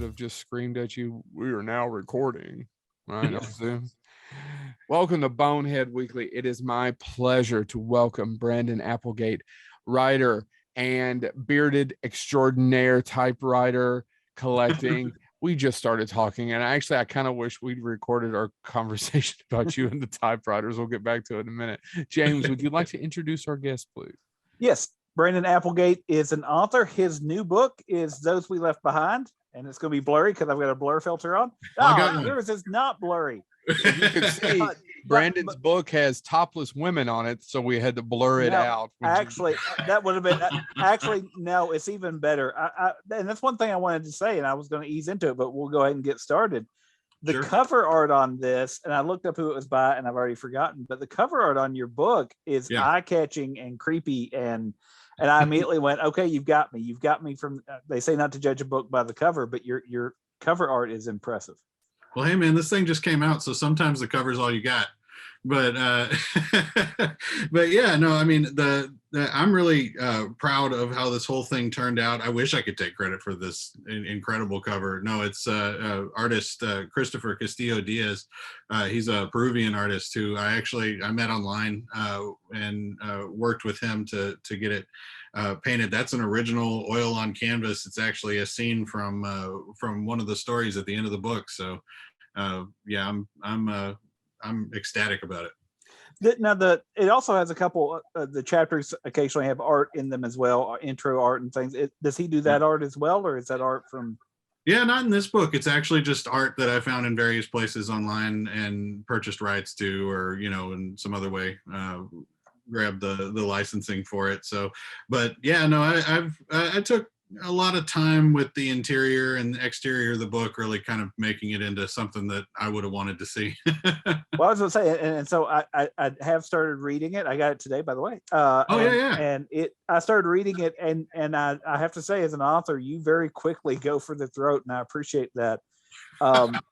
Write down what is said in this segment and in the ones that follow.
should have just screamed at you, "We are now recording." Right? Yeah. On Zoom. Welcome to Bonehead Weekly. It is my pleasure to welcome Brandon Applegate, writer and bearded extraordinaire typewriter collecting. We just started talking, and actually, I kind of wish we'd recorded our conversation about you and the typewriters. We'll get back to it in a minute. James, would you like to introduce our guest, please? Yes, Brandon Applegate is an author. His new book is Those We Left Behind, and it's going to be blurry because I've got a blur filter on. Yours is not blurry. You can see Brandon's book has topless women on it, so we had to blur it out. Actually, that would have been no, it's even better. And that's one thing I wanted to say, and I was going to ease into it, but we'll go ahead and get started. The cover art on this, and I looked up who it was by, and I've already forgotten, but the cover art on your book is eye-catching and creepy, and I immediately went, okay, you've got me from, they say not to judge a book by the cover, but your cover art is impressive. Well, hey man, this thing just came out, so sometimes the cover's all you got. But but yeah, no, I mean, I'm really proud of how this whole thing turned out. I wish I could take credit for this incredible cover. No, it's artist Christopher Castillo Diaz. He's a Peruvian artist who I met online and worked with him to get it painted. That's an original oil on canvas. It's actually a scene from one of the stories at the end of the book. So yeah, I'm ecstatic about it. Now, it also has a couple. The chapters occasionally have art in them as well, intro art and things. Does he do that art as well, or is that art from? Yeah, not in this book. It's actually just art that I found in various places online and purchased rights to, or in some other way grabbed the licensing for it. So, but yeah, no, I took a lot of time with the interior and the exterior of the book, really kind of making it into something that I would have wanted to see. Well, I was going to say, and so I have started reading it. I got it today, by the way. And I started reading it, and I have to say, as an author, you very quickly go for the throat, and I appreciate that.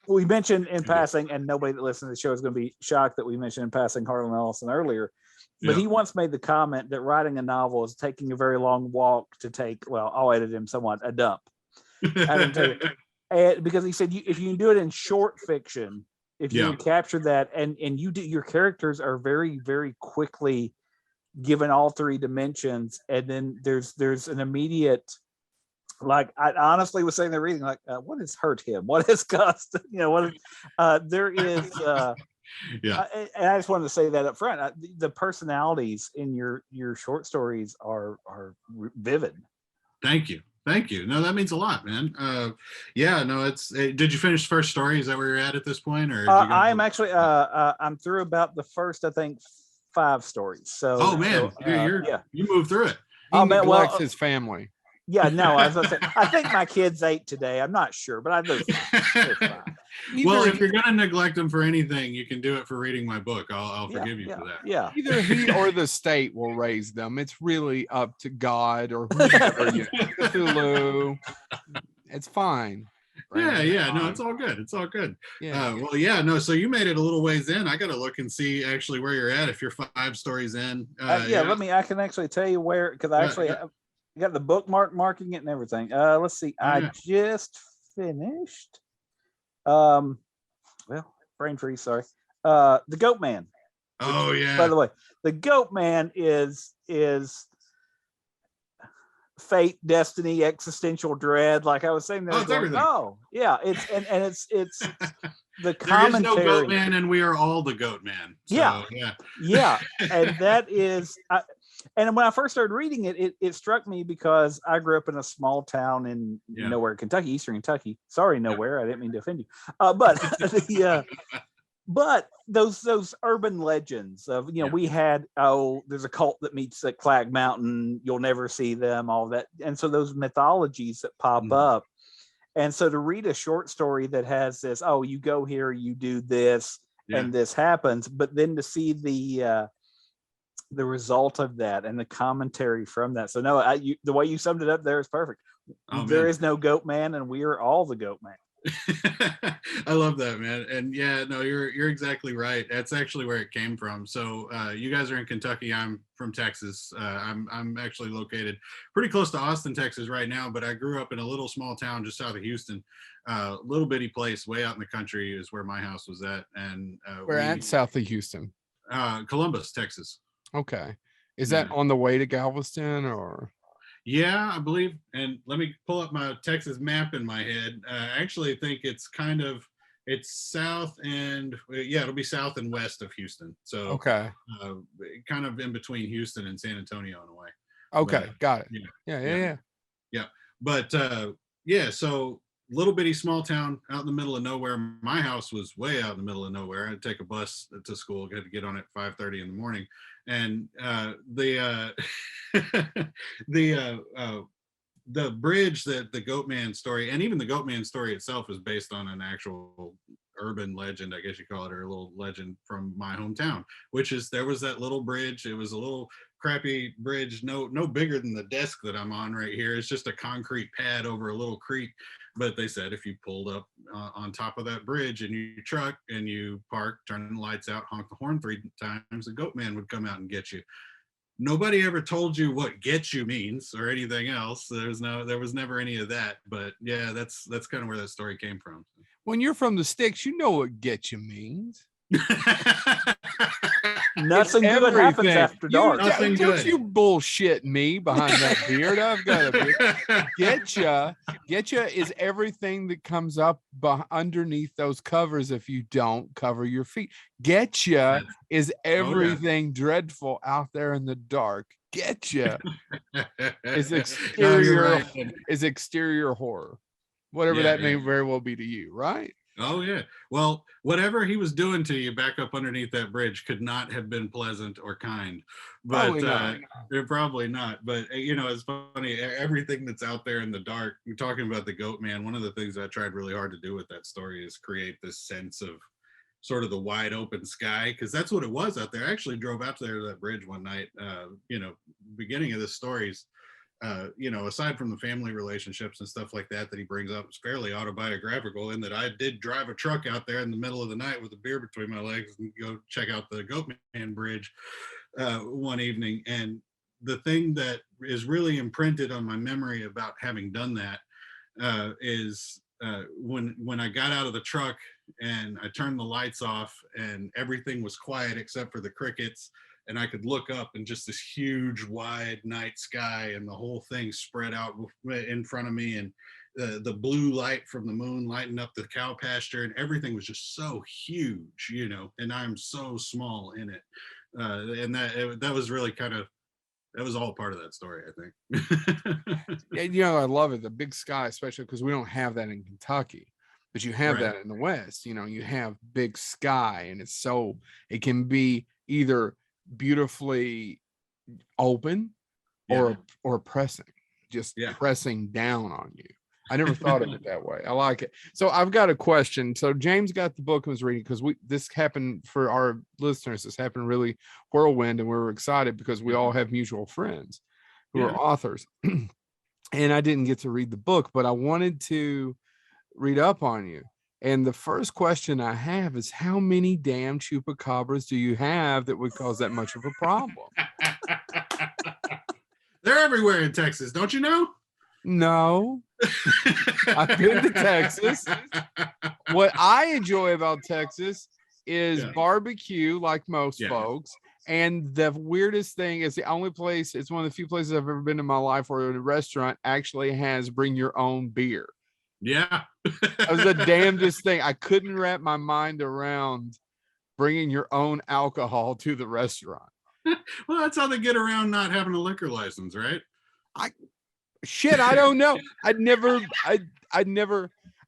We mentioned in passing, and nobody that listens to the show is going to be shocked that we mentioned in passing Harlan Ellison earlier. But he once made the comment that writing a novel is taking a very long walk to take, well, I'll edit him somewhat, a dump. Because he said, if you can do it in short fiction, if you can capture that, and you do, your characters are very, very quickly given all three dimensions. And then there's an immediate, like, I honestly was saying, they're reading, like, what has hurt him? What has cost? There is... and I just wanted to say that up front. The personalities in your short stories are vivid. Thank you. No, that means a lot, man. Did you finish the first story? Is that where you're at this point, or? I am actually. I'm through about the first, I think, 5 stories. So. Oh man, you moved through it. He neglects his family. Yeah, no, I was gonna say, I think my kids ate today. I'm not sure, but they're fine. Well, if you're gonna neglect them for anything, you can do it for reading my book. I'll forgive you for that. Yeah. Either he or the state will raise them. It's really up to God or whoever. Cthulhu. It's fine. Yeah. No, it's all good. It's all good. Yeah. So you made it a little ways in. I got to look and see actually where you're at. If you're 5 stories in. I can actually tell you where, because I actually got the bookmark marking it and everything. Let's see. I just finished. Brain freeze. Sorry. The Goat Man. Oh yeah. By the way, the Goat Man is fate, destiny, existential dread. Like I was saying, it's everything. It's the commentary. There is no Goat Man, and we are all the Goat Man. So, yeah, and that is. And when I first started reading it, it struck me because I grew up in a small town in nowhere, Kentucky, Eastern Kentucky. Sorry, nowhere. I didn't mean to offend you. But those urban legends of, we had, there's a cult that meets at Clag Mountain. You'll never see them, all that. And so those mythologies that pop up. And so to read a short story that has this, you go here, you do this, and this happens. But then to see the result of that and the commentary from that. So no, the way you summed it up there is perfect. There is no Goat Man, and we are all the Goat Man. I love that, man. And yeah, no, you're exactly right. That's actually where it came from. So you guys are in Kentucky. I'm from Texas. I'm actually located pretty close to Austin, Texas right now, but I grew up in a little small town just south of Houston. Little bitty place way out in the country is where my house was at. And We're at south of Houston. Columbus, Texes. Okay. Is that on the way to Galveston or? Yeah, I believe. And let me pull up my Texas map in my head. I actually think it's south and it'll be south and west of Houston. So okay, kind of in between Houston and San Antonio in a way. Okay, but, got it. Yeah. But yeah, so little bitty small town out in the middle of nowhere. My house was way out in the middle of nowhere. I had to take a bus to school. I had to get on at 5:30 in the morning, and the the bridge that the Goatman story, and even the Goatman story itself, is based on an actual urban legend, I guess you call it, or a little legend from my hometown, which is there was that little bridge. It was a little crappy bridge, no bigger than the desk that I'm on right here. It's just a concrete pad over a little creek. But they said if you pulled up on top of that bridge in your truck and you park, turn the lights out, honk the horn 3 times, the Goatman would come out and get you. Nobody ever told you what "get you" means or anything else. There was never any of that. But yeah, that's kind of where that story came from. When you're from the sticks, you know what "get you" means. Nothing good happens after dark. Don't you bullshit me behind that beard. I've got a beard. Getcha is everything that comes up underneath those covers if you don't cover your feet. Getcha is everything dreadful out there in the dark. Getcha is exterior horror. Whatever that may very well be to you, right? Oh yeah. Well, whatever he was doing to you back up underneath that bridge could not have been pleasant or kind. But probably not. But it's funny. Everything that's out there in the dark. You're talking about the Goatman. One of the things I tried really hard to do with that story is create this sense of sort of the wide open sky, because that's what it was out there. I actually drove out there to that bridge one night. Beginning of the stories. Aside from the family relationships and stuff like that he brings up, it's fairly autobiographical in that I did drive a truck out there in the middle of the night with a beer between my legs and go check out the Goatman Bridge one evening. And the thing that is really imprinted on my memory about having done that is when I got out of the truck and I turned the lights off and everything was quiet except for the crickets. And I could look up and just this huge wide night sky and the whole thing spread out in front of me, and the blue light from the moon lighting up the cow pasture, and everything was just so huge, and I'm so small in it. And that was really that was all part of that story, I think. Yeah, I love it. The big sky, especially because we don't have that in Kentucky, but you have that in the West. You have big sky, and it can be either beautifully open or pressing, pressing down on you. I never thought of it that way. I like it. So I've got a question. So James got the book and was reading, because this happened for our listeners. This happened really whirlwind, and we were excited because we all have mutual friends who are authors. And I didn't get to read the book, but I wanted to read up on you. And the first question I have is, how many damn chupacabras do you have that would cause that much of a problem? They're everywhere in Texas, don't you know? No. I've been to Texas. What I enjoy about Texas is barbecue, like most folks. And the weirdest thing is it's one of the few places I've ever been in my life where a restaurant actually has bring your own beer. Yeah. That was the damnedest thing. I couldn't wrap my mind around bringing your own alcohol to the restaurant. Well, that's how they get around not having a liquor license, right? I don't know.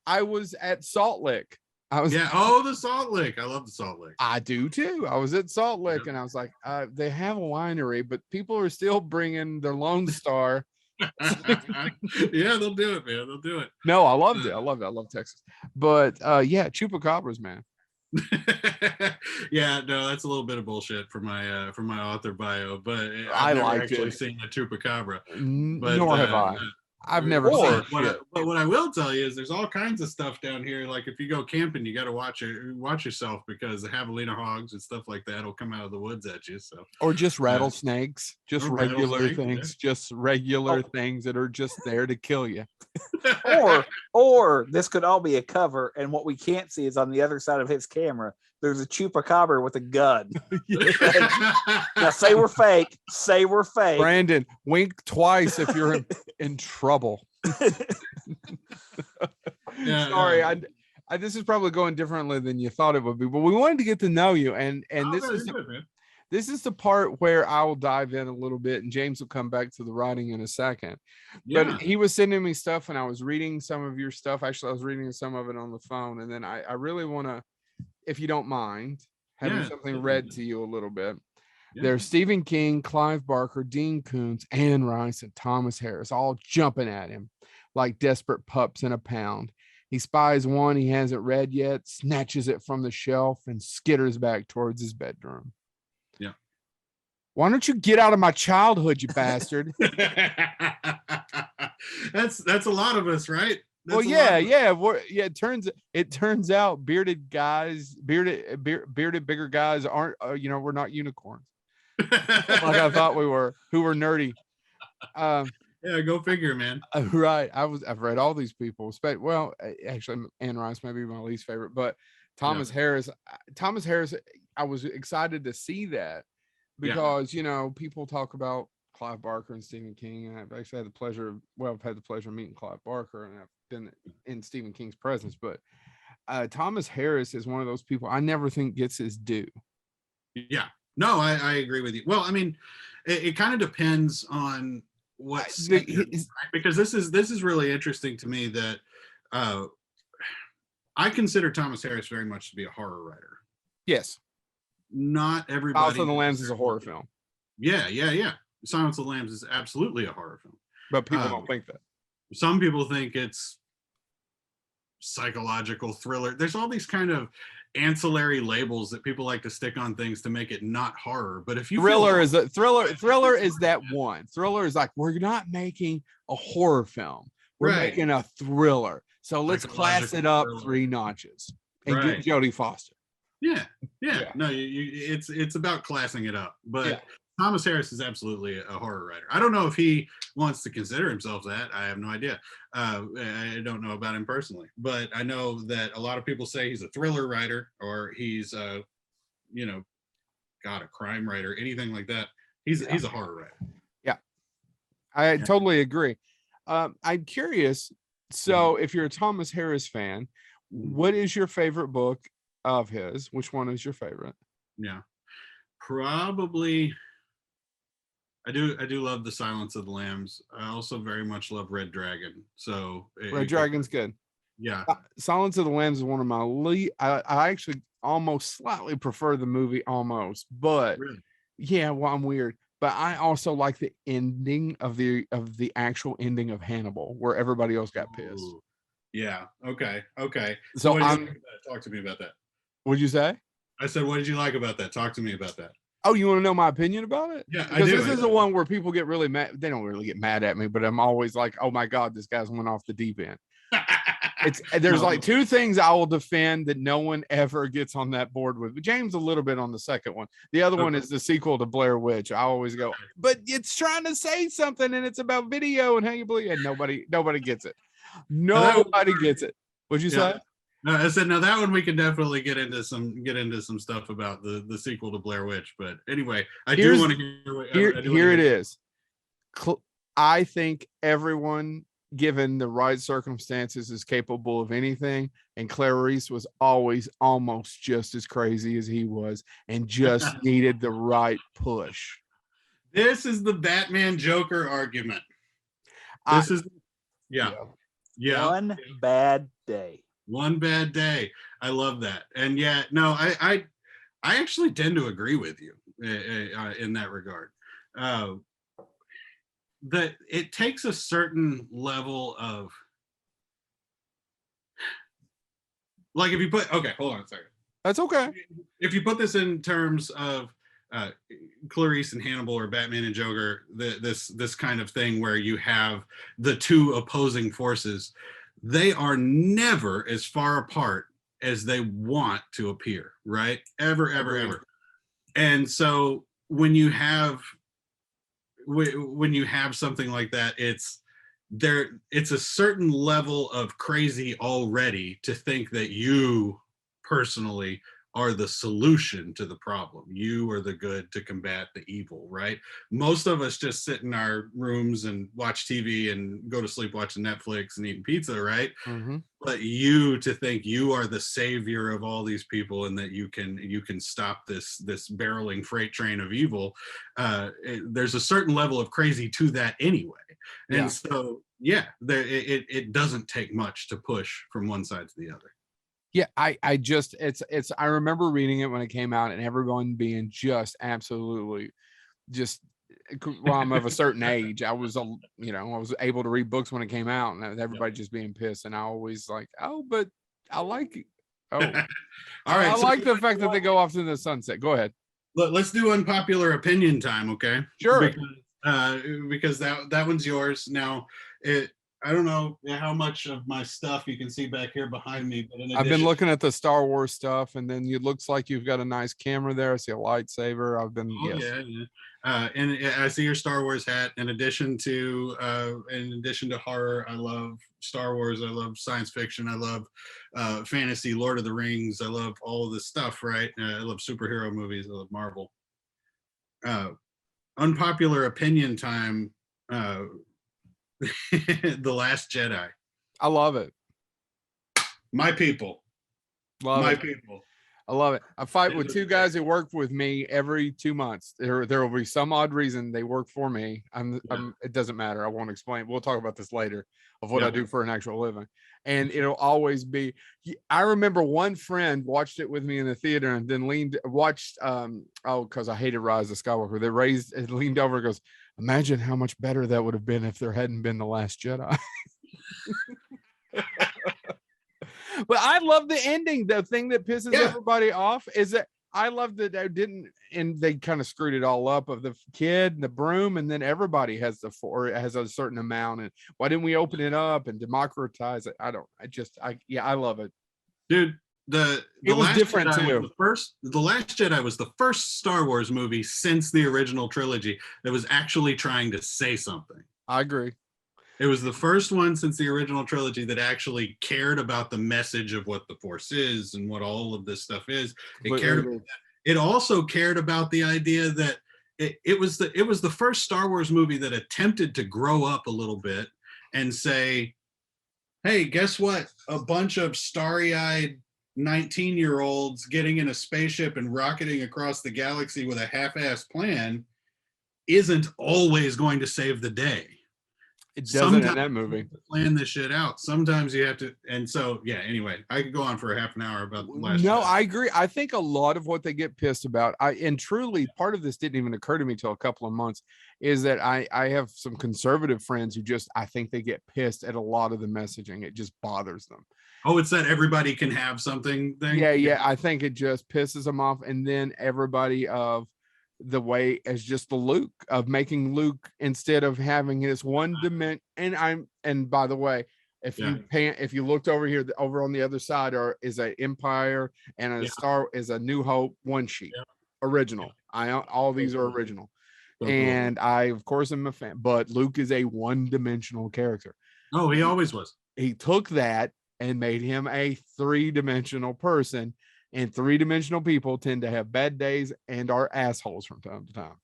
I was at Salt Lick. The Salt Lick. I love the Salt Lick. I do too. I was at Salt Lick and I was like, they have a winery, but people are still bringing their Lone Star. Yeah, they'll do it, man. They'll do it. No, I loved it. I love Texas. But chupacabras, man. Yeah, no, that's a little bit of bullshit for my author bio, but I've never liked actually it. seen a chupacabra. Nor have I. I've never seen shit. But what I will tell you is there's all kinds of stuff down here. Like if you go camping, you got to watch yourself, because the javelina hogs and stuff like that will come out of the woods at you. So or just rattlesnakes, just or regular rattlesnakes, things, just regular things that are just there to kill you. Or this could all be a cover, and what we can't see is on the other side of his camera, there's a chupacabra with a gun. Now say we're fake. Say we're fake. Brandon, wink twice if you're in trouble. Sorry, I this is probably going differently than you thought it would be, but we wanted to get to know you, and this is the part where I will dive in a little bit, and James will come back to the writing in a second. Yeah. But he was sending me stuff, and I was reading some of your stuff. Actually, I was reading some of it on the phone, and then I really want to, if you don't mind, having something read to you a little bit. Yeah. There's Stephen King, Clive Barker, Dean Koontz, Anne Rice, and Thomas Harris all jumping at him like desperate pups in a pound. He spies one he hasn't read yet, snatches it from the shelf, and skitters back towards his bedroom. Yeah. Why don't you get out of my childhood, you bastard? That's a lot of us, right? Well, yeah. It turns out bearded bigger guys aren't. We're not unicorns. Like I thought we were. Who were nerdy. Yeah, go figure, man. Right. I've read all these people. Well, actually, Anne Rice may be my least favorite, but Thomas Harris. I was excited to see that because people talk about Clive Barker and Stephen King, and I've actually had the pleasure of meeting Clive Barker, and I've been in Stephen King's presence. But Thomas Harris is one of those people I never think gets his due. Yeah. No, I agree with you. Well, I mean, it kind of depends on because this is really interesting to me that I consider Thomas Harris very much to be a horror writer. Yes. Not everybody. Silence of the Lambs is a horror film. Yeah. Silence of the Lambs is absolutely a horror film. But people don't think that. Some people think it's psychological thriller. There's all these kind of ancillary labels that people like to stick on things to make it not horror. But if you thriller is that one. Thriller is like, we're not making a horror film. We're making a thriller. So let's class it up 3 notches and get Jodie Foster. Yeah. No, it's about classing it up. But Thomas Harris is absolutely a horror writer. I don't know if he wants to consider himself that. I have no idea. I don't know about him personally, but I know that a lot of people say he's a thriller writer, or he's a crime writer, anything like that. He's a horror writer. Yeah, I totally agree. I'm curious. So if you're a Thomas Harris fan, what is your favorite book of his? Which one is your favorite? Yeah, probably. I do love The Silence of the Lambs. I also very much love Red Dragon. So Red Dragon's good. Yeah. Silence of the Lambs is one of my I actually almost slightly prefer the movie almost, but I'm weird. But I also like the ending of the actual ending of Hannibal, where everybody else got pissed. Ooh. Yeah. Okay. So talk to me about that. What'd you say? I said, what did you like about that? Talk to me about that. Oh, you want to know my opinion about it? Yeah, because this is the one where people get really mad. They don't really get mad at me, but I'm always like, oh my God, this guy's went off the deep end. There's like 2 things I will defend that no one ever gets on that board with. But James a little bit on the second one. The other one is the sequel to Blair Witch. I always go, but it's trying to say something, and it's about video and how you believe. And nobody gets it. Nobody gets it. What'd you say? No, I said, now that one we can definitely get into some stuff about the sequel to Blair Witch. But anyway, I do want to hear. Here it is. I think everyone, given the right circumstances, is capable of anything. And Clarice was always almost just as crazy as he was, and just needed the right push. This is the Batman Joker argument. Yeah. One bad day. One bad day. I love that. And no, I actually tend to agree with you in that regard. That it takes a certain level of, like, if you put, hold on a second. That's okay. If you put this in terms of Clarice and Hannibal or Batman and Joker, this kind of thing where you have the two opposing forces, they are never as far apart as they want to appear, right? Ever. And so when you have something like that, it's a certain level of crazy already to think that you personally are the solution to the problem. You are the good to combat the evil, right? Most of us just sit in our rooms and watch TV and go to sleep watching Netflix and eating pizza, right? Mm-hmm. But you to think you are the savior of all these people and that you can stop this barreling freight train of evil, there's a certain level of crazy to that anyway. And so it doesn't take much to push from one side to the other. Yeah, I remember reading it when it came out and everyone being just absolutely just, well, I'm of a certain age. I was able to read books when it came out, and everybody just being pissed. And I always like, oh, but I like it. Oh, all right. I like the fact that they go off to the sunset. Go ahead. Let's do unpopular opinion time, okay? Sure. Because that one's yours. Now, I don't know how much of my stuff you can see back here behind me, but I've been looking at the Star Wars stuff, and then it looks like you've got a nice camera there. I see a lightsaber. And I see your Star Wars hat. In addition to horror, I love Star Wars. I love science fiction. I love fantasy, Lord of the Rings. I love all of this stuff, right? I love superhero movies. I love Marvel. Unpopular opinion time. The Last Jedi. I love it. My people. People. I love it. I fight with two guys who work with me every 2 months. There will be some odd reason they work for me. It doesn't matter. I won't explain. We'll talk about this later of what I do for an actual living. And it'll always be. I remember one friend watched it with me in the theater and then watched. Because I hated Rise of Skywalker. They leaned over and goes, imagine how much better that would have been if there hadn't been The Last Jedi. But I love the ending. The thing that pisses everybody off is that I love that they kind of screwed it all up of the kid and the broom, and then everybody has has a certain amount. And why didn't we open it up and democratize it? I love it. Dude, it was Last different Jedi too. The Last Jedi was the first Star Wars movie since the original trilogy that was actually trying to say something. I agree. It was the first one since the original trilogy that actually cared about the message of what the Force is and what all of this stuff is. It also cared about the idea that it was the first Star Wars movie that attempted to grow up a little bit and say, hey, guess what? A bunch of starry-eyed 19-year-olds getting in a spaceship and rocketing across the galaxy with a half-assed plan isn't always going to save the day. It doesn't in that movie. Plan this shit out. Sometimes you have to, and so anyway, I could go on for a half an hour about the Last No, Jedi. I agree. I think a lot of what they get pissed about, and truly part of this didn't even occur to me till a couple of months, is that I have some conservative friends who I think they get pissed at a lot of the messaging. It just bothers them. Oh, it's that everybody can have something thing? Yeah. I think it just pisses them off. And then everybody of the way as just the Luke of making Luke, instead of having this one dimension. And by the way, if you looked over here, over on the other side is a Empire and a Star is a New Hope one sheet, original. All these are original. And I, of course, am a fan, but Luke is a one-dimensional character. Oh, he always was. He took that and made him a three-dimensional person. And three-dimensional people tend to have bad days and are assholes from time to time.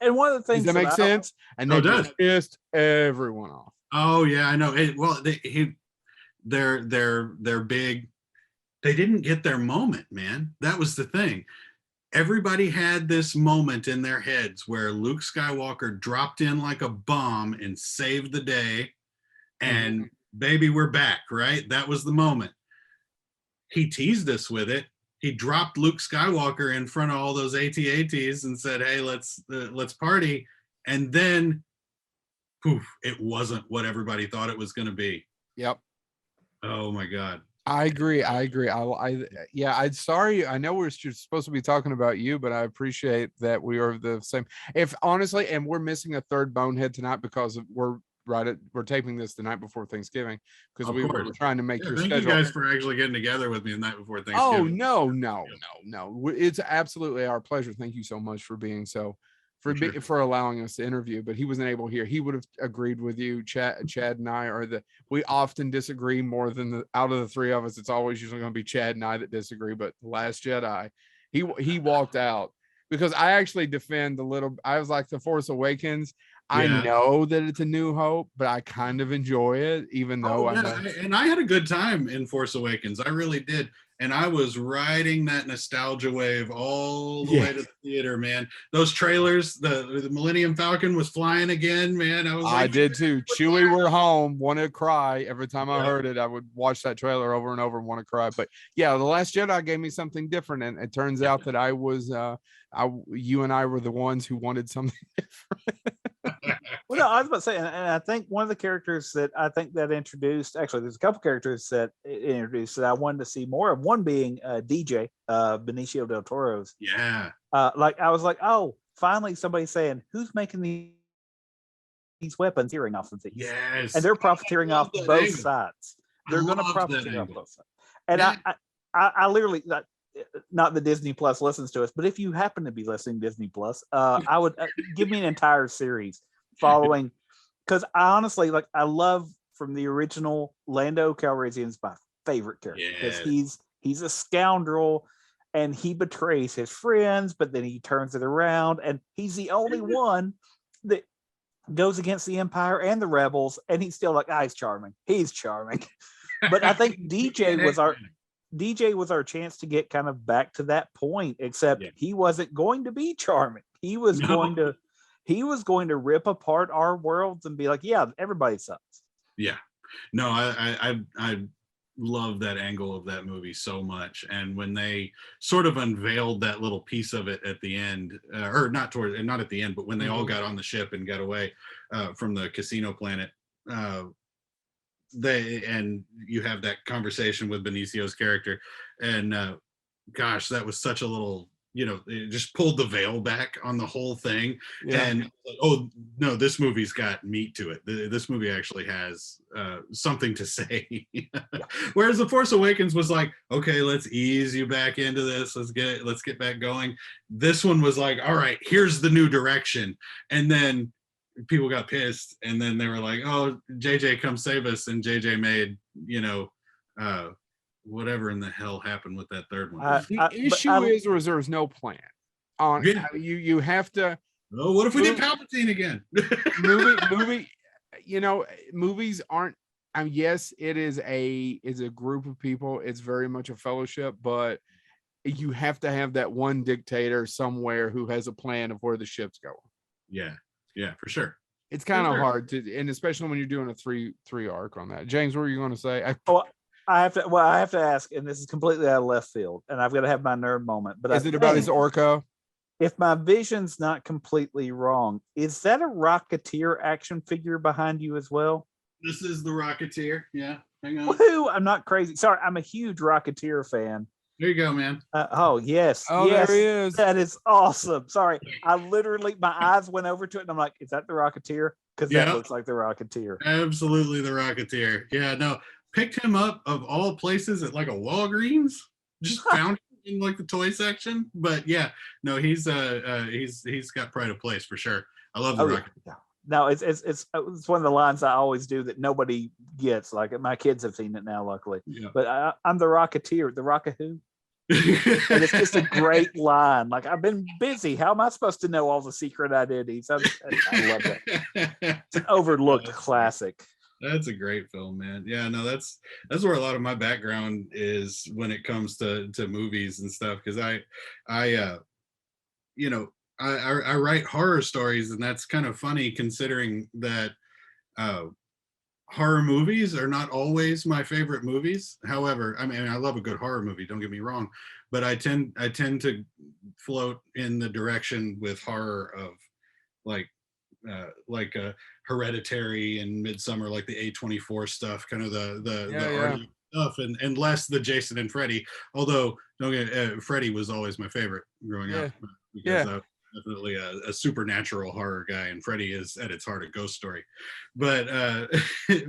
And one of the things that makes sense, and they just pissed everyone off. Oh yeah, I know. They're big. They didn't get their moment, man. That was the thing. Everybody had this moment in their heads where Luke Skywalker dropped in like a bomb and saved the day, and baby, we're back, right? That was the moment. He teased us with it. He dropped Luke Skywalker in front of all those AT-ATs and said, hey, let's party. And then, poof, it wasn't what everybody thought it was going to be. Yep. Oh my God. I agree. Yeah, I'm sorry. I know we're supposed to be talking about you, but I appreciate that we are the same. If honestly, and we're missing a third bonehead tonight because we're taping this the night before Thanksgiving because Of we course. were trying to make Yeah, your thank you schedule. guys for actually getting together with me the night before Oh Thanksgiving. no. It's absolutely our pleasure. Thank you so much for being for allowing us to interview. But he wasn't able here. He would have agreed with you. Chad and I we often disagree more than out of the three of us. It's always usually going to be Chad and I that disagree. But The Last Jedi, he walked out because I actually defend I was like The Force Awakens. I know that it's a New Hope, but I kind of enjoy it, even though I know. And I had a good time in Force Awakens. I really did. And I was riding that nostalgia wave all the way to the theater, man. Those trailers, the Millennium Falcon was flying again, man. I did too. Chewie, we're home. Want to cry every time I heard it. I would watch that trailer over and over and want to cry. But yeah, The Last Jedi gave me something different, and it turns out that you and I were the ones who wanted something different. Well, no, I was about to say, and I think one of the characters that I think that introduced, actually, there's a couple characters that it introduced that I wanted to see more of. One being DJ, Benicio del Toro's. Yeah. Like I was like, oh, finally somebody saying who's making these weapons, hearing off of these. Yes. And they're profiteering off both sides. They're going to profiteer off both sides. And I literally, not that Disney Plus listens to us, but if you happen to be listening to Disney Plus, I would give me an entire series following, because I honestly, like, I love from the original Lando Calrissian's my favorite character, because he's a scoundrel and he betrays his friends, but then he turns it around, and he's the only one that goes against the Empire and the rebels, and he's still like, he's charming. He's charming. But I think DJ was our chance to get kind of back to that point, except he wasn't going to be charming. He was going to rip apart our worlds and be like, yeah, everybody sucks. Yeah. No, I love that angle of that movie so much. And when they sort of unveiled that little piece of it at the end, or not at the end, but when they all got on the ship and got away from the casino planet, and you have that conversation with Benicio's character, and gosh, that was such a little, it just pulled the veil back on the whole thing. And oh no, this movie's got meat to it. This movie actually has something to say. Whereas The Force Awakens was like, okay, let's ease you back into this, let's get back going. This one was like, all right, here's the new direction. And then people got pissed, and then they were like, oh, JJ, come save us. And JJ made whatever in the hell happened with that third one. The issue is there's no plan on. You have to. Oh, what if we did Palpatine again? movie. Movies aren't. Yes, it is a group of people. It's very much a fellowship, but you have to have that one dictator somewhere who has a plan of where the ship's going. Yeah, for sure. It's kind of hard to, and especially when you're doing a three arc on that. James, what were you going to say? I have to ask, and this is completely out of left field, and I've got to have my nerd moment. But is it about his Orca? If my vision's not completely wrong, is that a Rocketeer action figure behind you as well? This is the Rocketeer. Yeah, hang on. Woohoo! I'm not crazy. Sorry, I'm a huge Rocketeer fan. There you go, man. Yes. Oh, yes, there he is. That is awesome. Sorry, I literally, my eyes went over to it, and I'm like, is that the Rocketeer? Because that looks like the Rocketeer. Absolutely the Rocketeer. Yeah, no. Picked him up of all places at like a Walgreens. Just found him in like the toy section. But yeah, no, he's got pride of place for sure. I love the Rocketeer. Yeah. No, it's one of the lines I always do that nobody gets. Like, my kids have seen it now, luckily. Yeah. But I'm the Rocketeer, the Rockahoo. And it's just a great line. Like, I've been busy. How am I supposed to know all the secret identities? I love that. It's an overlooked classic. That's a great film, man. Yeah, no, that's where a lot of my background is when it comes to movies and stuff. Because I write horror stories, and that's kind of funny considering that horror movies are not always my favorite movies. However, I mean, I love a good horror movie, don't get me wrong, but I tend to float in the direction with horror of like Hereditary and Midsummer, like the A24 stuff, kind of the stuff and less the Jason and Freddy. Although don't get Freddy was always my favorite growing up because I was definitely a supernatural horror guy, and Freddy is at its heart a ghost story. But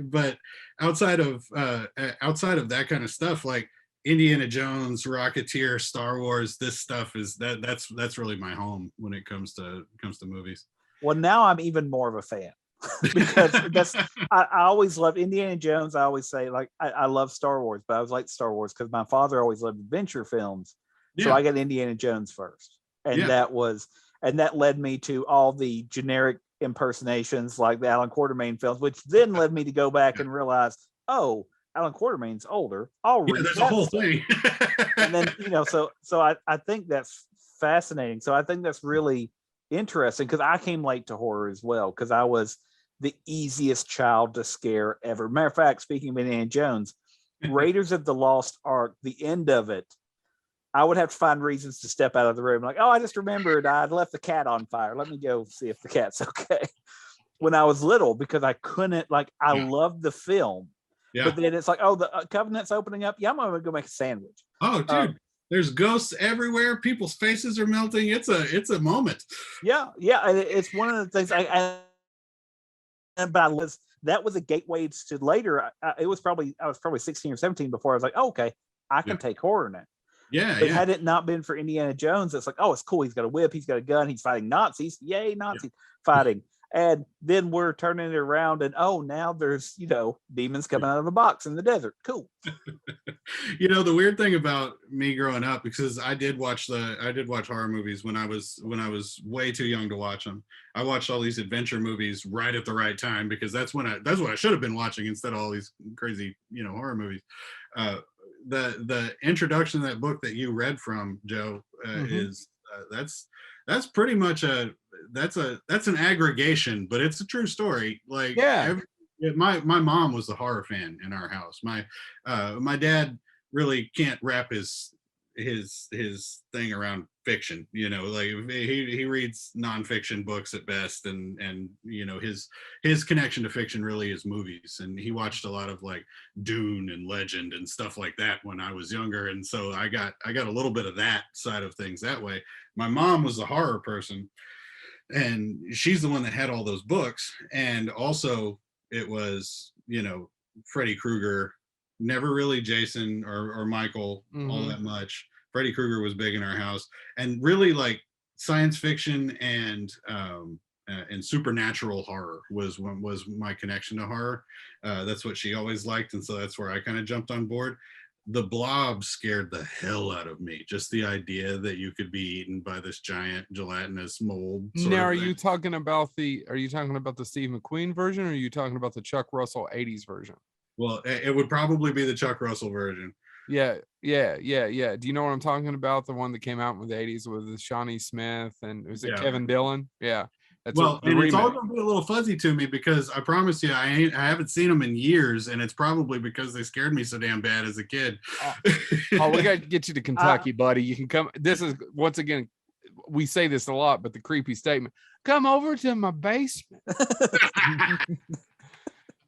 but outside of that kind of stuff, like Indiana Jones, Rocketeer, Star Wars, this stuff is that's really my home when it comes to movies. Well, now I'm even more of a fan because I always loved Indiana Jones. I always say like I love Star Wars, but I was like Star Wars because my father always loved adventure films. So I got Indiana Jones first. And that led me to all the generic impersonations like the Alan Quatermain films, which then led me to go back and realize, oh, Alan Quatermain's older. I'll read there's a whole thing. And then, so I think that's fascinating. So I think that's really interesting because I came late to horror as well because I was the easiest child to scare ever. Matter of fact, speaking of Indiana Jones, Raiders of the Lost Ark, the end of it, I would have to find reasons to step out of the room. Like, oh, I just remembered I'd left the cat on fire. Let me go see if the cat's okay. When I was little, because I couldn't, I loved the film. Yeah. But then it's like, oh, the Covenant's opening up. Yeah, I'm going to go make a sandwich. Oh, dude, there's ghosts everywhere. People's faces are melting. It's a moment. Yeah. It's one of the things that was a gateway to later. I was probably 16 or 17 before I was like, oh, okay, I can take horror now. Yeah. But had it not been for Indiana Jones, it's like, oh, it's cool. He's got a whip. He's got a gun. He's fighting Nazis. Yay, Nazis fighting. And then we're turning it around and, oh, now there's, demons coming out of a box in the desert. Cool. The weird thing about me growing up, because I did watch horror movies when I was way too young to watch them. I watched all these adventure movies right at the right time because that's what I should have been watching instead of all these crazy, horror movies. The introduction to that book that you read from, Joe, is that's pretty much that's an aggregation, but it's a true story. Like, my mom was a horror fan in our house. My dad really can't wrap his thing around fiction, like he reads nonfiction books at best, and his connection to fiction really is movies, and he watched a lot of like Dune and Legend and stuff like that when I was younger, and so I got a little bit of that side of things that way. My mom was a horror person, and she's the one that had all those books, and also it was Freddy Krueger, never really Jason or Michael all that much. Freddy Krueger was big in our house, and really like science fiction and supernatural horror was my connection to horror. That's what she always liked, and so that's where I kind of jumped on board. The Blob scared the hell out of me. Just the idea that you could be eaten by this giant gelatinous mold. Now, are you talking about the Steve McQueen version, or are you talking about the Chuck Russell 80s version? Well, it would probably be the Chuck Russell version. Yeah. Do you know what I'm talking about? The one that came out in the 80s with Shawnee Smith and was it Kevin Dillon? Yeah. It's all going to be a little fuzzy to me because I promise you, I haven't seen them in years, and it's probably because they scared me so damn bad as a kid. We got to get you to Kentucky, buddy. You can come. This is, once again, we say this a lot, but the creepy statement: come over to my basement.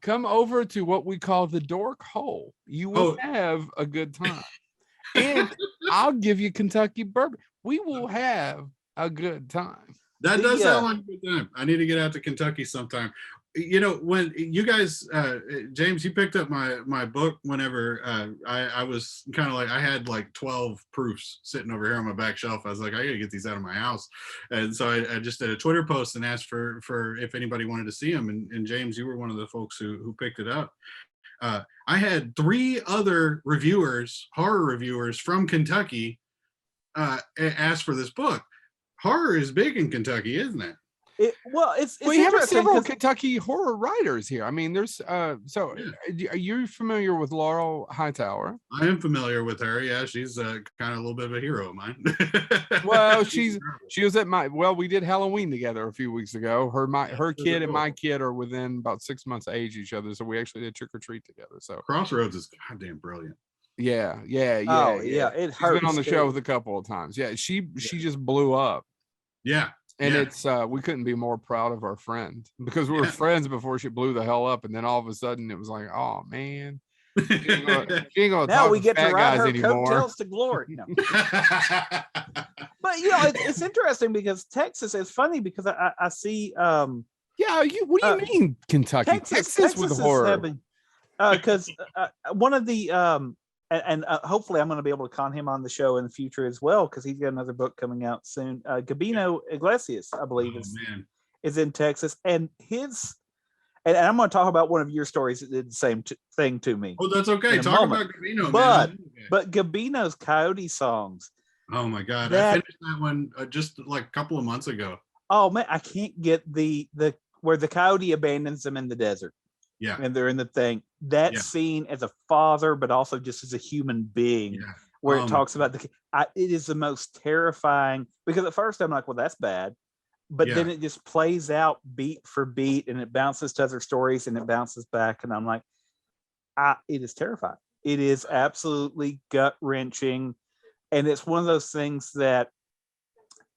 Come over to what we call the dork hole. You will have a good time. And I'll give you Kentucky bourbon. We will have a good time. That does sound like a good time. I need to get out to Kentucky sometime. When you guys, James, you picked up my book whenever I was kind of like, I had like 12 proofs sitting over here on my back shelf. I was like, I gotta get these out of my house. And so I just did a Twitter post and asked for if anybody wanted to see them. And James, you were one of the folks who picked it up. I had 3 other horror reviewers from Kentucky, ask for this book. Horror is big in Kentucky, isn't it? We have several Kentucky horror writers here. I mean, there's are you familiar with Laurel Hightower? I am familiar with her. Yeah, she's kind of a little bit of a hero of mine. Well, she was at we did Halloween together a few weeks ago. Her kid and my kid are within about 6 months age each other, so we actually did trick or treat together. So Crossroads is goddamn brilliant. Yeah. She's been on the show with a couple of times. Yeah, she just blew up. Yeah. And it's we couldn't be more proud of our friend because we were friends before she blew the hell up, and then all of a sudden it was like, oh man, She ain't gonna now talk we to get to fat ride guys her anymore. coattails to glory. No. But it's interesting because Texas is funny because I see Yeah, what do you mean Kentucky? Texas with horror. having because one of the and hopefully I'm going to be able to con him on the show in the future as well because he's got another book coming out soon. Gabino Iglesias, I believe, is in Texas, and his and I'm going to talk about one of your stories that did the same thing to me. Oh, that's okay. Talk about Gabino, man. But Gabino's Coyote Songs. Oh my God, I finished that one just like a couple of months ago. Oh man, I can't get the where the coyote abandons them in the desert. Yeah. And they're in the thing. That scene as a father, but also just as a human being, where it talks about it is the most terrifying because at first I'm like, well, that's bad. But then it just plays out beat for beat and it bounces to other stories and it bounces back. And I'm like, it is terrifying. It is absolutely gut wrenching. And it's one of those things that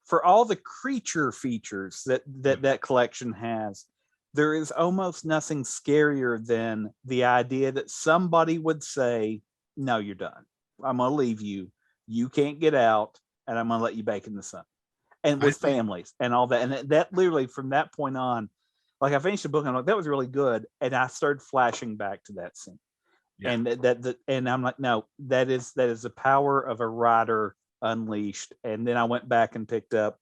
for all the creature features that collection has, there is almost nothing scarier than the idea that somebody would say, no, you're done. I'm going to leave you. You can't get out and I'm going to let you bake in the sun. And with families and all that. And that literally from that point on, like I finished the book and I'm like, that was really good. And I started flashing back to that scene. Yeah. And and I'm like, no, that is the power of a writer unleashed. And then I went back and picked up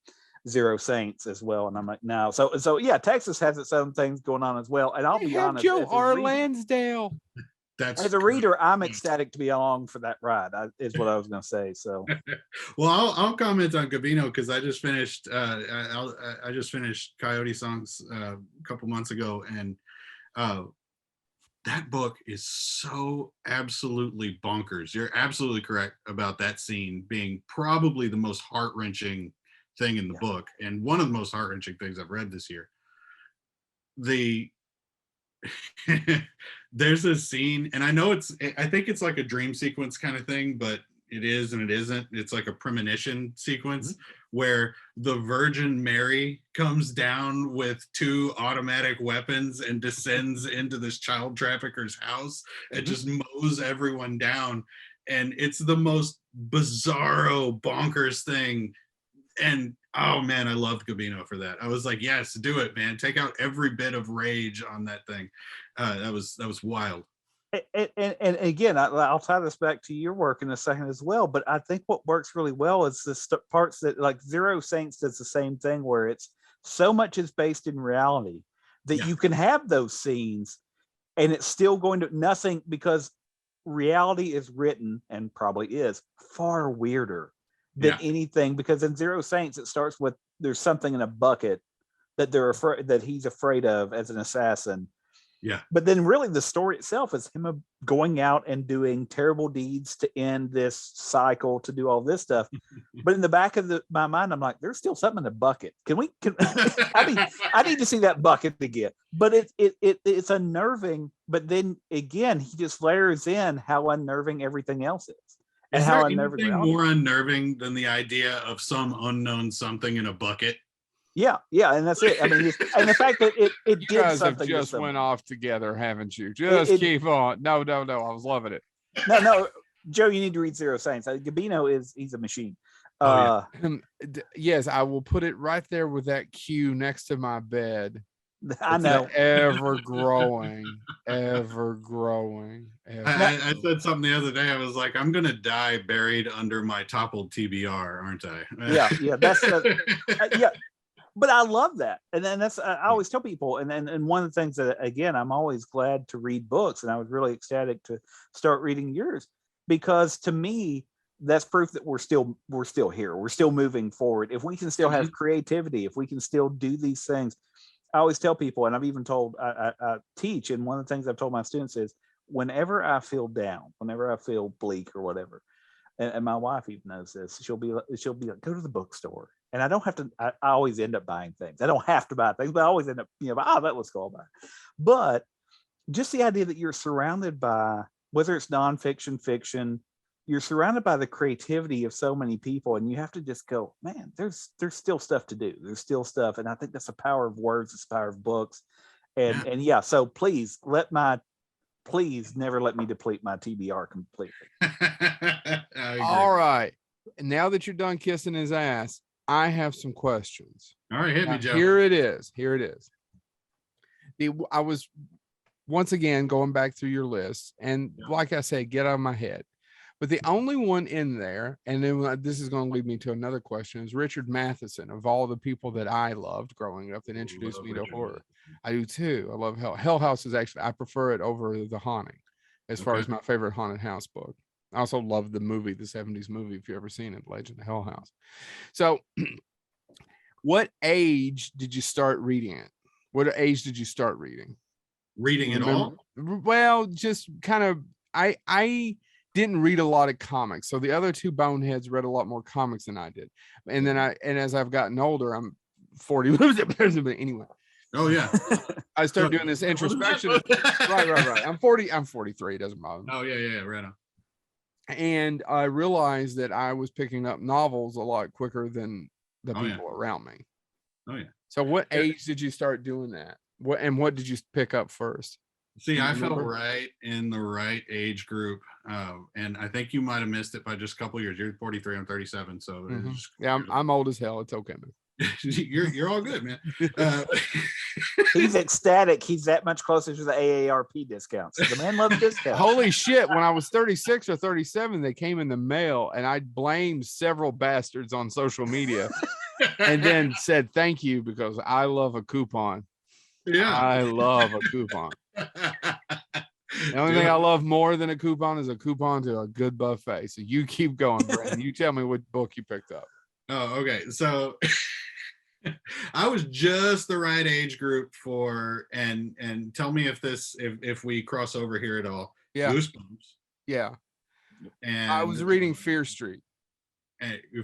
Zero Saints as well. And I'm like, no. So yeah, Texas has its own things going on as well. And I'll be honest, Joe R. Lansdale. As a reader, I'm ecstatic to be along for that ride. Is what I was going to say. So, well, I'll comment on Gabino because I just finished. I just finished Coyote Songs a couple months ago, and that book is so absolutely bonkers. You're absolutely correct about that scene being probably the most heart-wrenching thing in the book, and one of the most heart-wrenching things I've read this year. There's a scene, and I think it's like a dream sequence kind of thing, but it is and it isn't. It's like a premonition sequence where the Virgin Mary comes down with 2 automatic weapons and descends into this child trafficker's house and just mows everyone down. And it's the most bizarro, bonkers thing. And oh man, I loved Gabino for that. I was like, yes, do it, man. Take out every bit of rage on that thing. That was wild. And again, I'll tie this back to your work in a second as well. But I think what works really well is the parts that, like Zero Saints does the same thing, where it's so much is based in reality that you can have those scenes, and it's still going to nothing because reality is written and probably is far weirder than anything. Because in Zero Saints, it starts with there's something in a bucket that he's afraid of as an assassin. Yeah. But then really the story itself is him going out and doing terrible deeds to end this cycle, to do all this stuff. But in the back of my mind, I'm like, there's still something in the bucket. I need to see that bucket again. But it's unnerving. But then again, he just layers in how unnerving everything else is. And is how there anything more unnerving than the idea of some unknown something in a bucket? Yeah, and that's it. I mean, and the fact that it you did guys something. Have just went off together, haven't you? Just keep on. No. I was loving it. No, Joe, you need to read Zero Saints. Gabino he's a machine. Yes, I will put it right there with that cue next to my bed. I know. Ever growing. I said something the other day. I was like, I'm gonna die buried under my toppled TBR, aren't I? Yeah. That's yeah. But I love that. And then I always tell people, and one of the things that, again, I'm always glad to read books, and I was really ecstatic to start reading yours, because to me, that's proof that we're still here. We're still moving forward. If we can still have creativity, if we can still do these things, I always tell people, and I've even told, I teach, and one of the things I've told my students is, whenever I feel down, whenever I feel bleak or whatever, and my wife even knows this, she'll be like, go to the bookstore. And I don't have to, I always end up buying things. I don't have to buy things, but I always end up, that was cool. But just the idea that you're surrounded by, whether it's nonfiction, fiction, you're surrounded by the creativity of so many people, and you have to just go, man, there's still stuff to do. There's still stuff. And I think that's the power of words, it's the power of books. And so please let my please never let me deplete my TBR completely. All right. And now that you're done kissing his ass, I have some questions. All right, hit me, Joe. Here it is. I was once again going back through your list, and like I say, get out of my head. But the only one in there, and then this is going to lead me to another question, is Richard Matheson. Of all the people that I loved growing up that introduced me to horror, I do too. I love Hell House. Is actually, I prefer it over The Haunting as far as my favorite haunted house book. I also love the movie, the 70s movie, if you've ever seen it, Legend of Hell House. So what age did you start reading it? What age did you start reading? Reading it all? Well, just kind of, I didn't read a lot of comics. So the other two boneheads read a lot more comics than I did. And then as I've gotten older, I'm 40, but anyway. Oh yeah. I started doing this introspection. Right. I'm 43. It doesn't bother me. Oh yeah. Right on. And I realized that I was picking up novels a lot quicker than the people around me. Oh yeah. So what age did you start doing that? What did you pick up first? See, I fell right in the right age group. And I think you might have missed it by just a couple of years. You're 43, I'm 37. So yeah, I'm old as hell. It's okay, man. You're all good, man. He's ecstatic. He's that much closer to the AARP discounts. The man loves discounts. Holy shit. When I was 36 or 37, they came in the mail, and I blamed several bastards on social media and then said thank you because I love a coupon. Yeah. I love a coupon. The only thing I love more than a coupon is a coupon to a good buffet. So you keep going, Brandon. You tell me what book you picked up. Oh, okay. So I was just the right age group for, and tell me if we cross over here at all. Yeah. Goosebumps. Yeah. And I was reading Fear Street.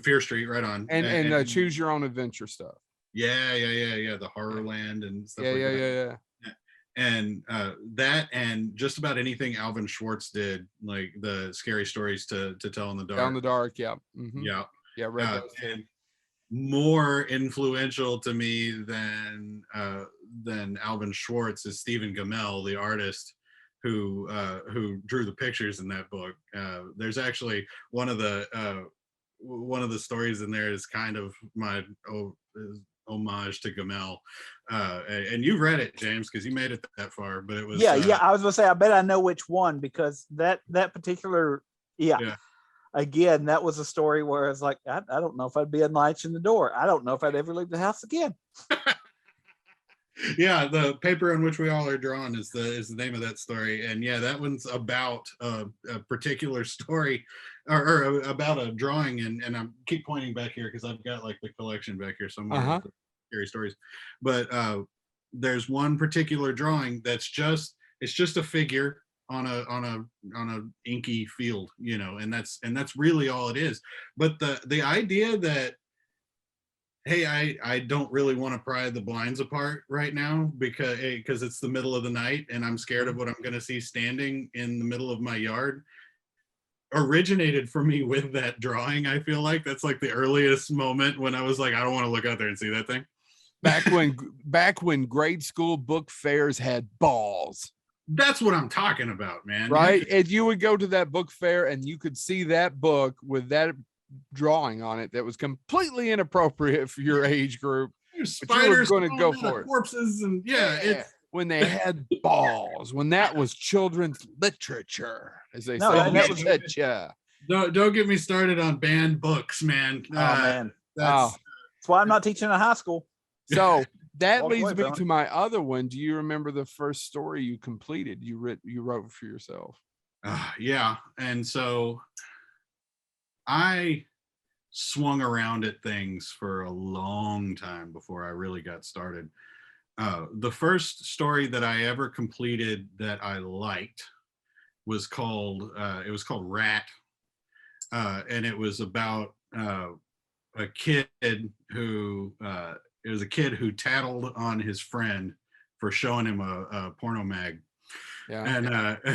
Fear Street, right on. And Choose Your Own Adventure stuff. Yeah. The Horrorland and stuff like that. And that and just about anything Alvin Schwartz did, like the scary stories to tell in the dark. Tell in the dark, yeah. Mm-hmm. Yeah. Yeah, right. And more influential to me than Alvin Schwartz is Stephen Gammell, the artist who drew the pictures in that book. There's actually one of the stories in there is kind of my homage to Gammell, and you read it, James, because you made it that far. But it was I was gonna say, I bet I know which one, because that particular again, that was a story where it's like, I don't know if I'd be a latch in the door. I don't know if I'd ever leave the house again. Yeah, the paper on which we all are drawn is the name of that story. And yeah, that one's about a particular story or about a drawing. And I keep pointing back here because I've got like the collection back here somewhere. Scary stories. But there's one particular drawing that's just a figure on a inky field, and that's really all it is. But the idea that, hey, I don't really want to pry the blinds apart right now because it's the middle of the night and I'm scared of what I'm going to see standing in the middle of my yard, originated for me with that drawing. I feel like that's like the earliest moment when I was like, I don't want to look out there and see that thing. Back when grade school book fairs had balls. That's what I'm talking about, man. Right? And you would go to that book fair and you could see that book with that drawing on it that was completely inappropriate for your age group. Spiders going to go for it. Corpses and when they had balls, when that was children's literature, as they say. Don't get me started on banned books, man. Man, that's why I'm not teaching in high school. So that leads me to my other one. Do you remember the first story you completed? You wrote for yourself? Yeah, and so I swung around at things for a long time before I really got started. The first story that I ever completed that I liked was called Rat, and it was about a kid who tattled on his friend for showing him a porno mag. Yeah.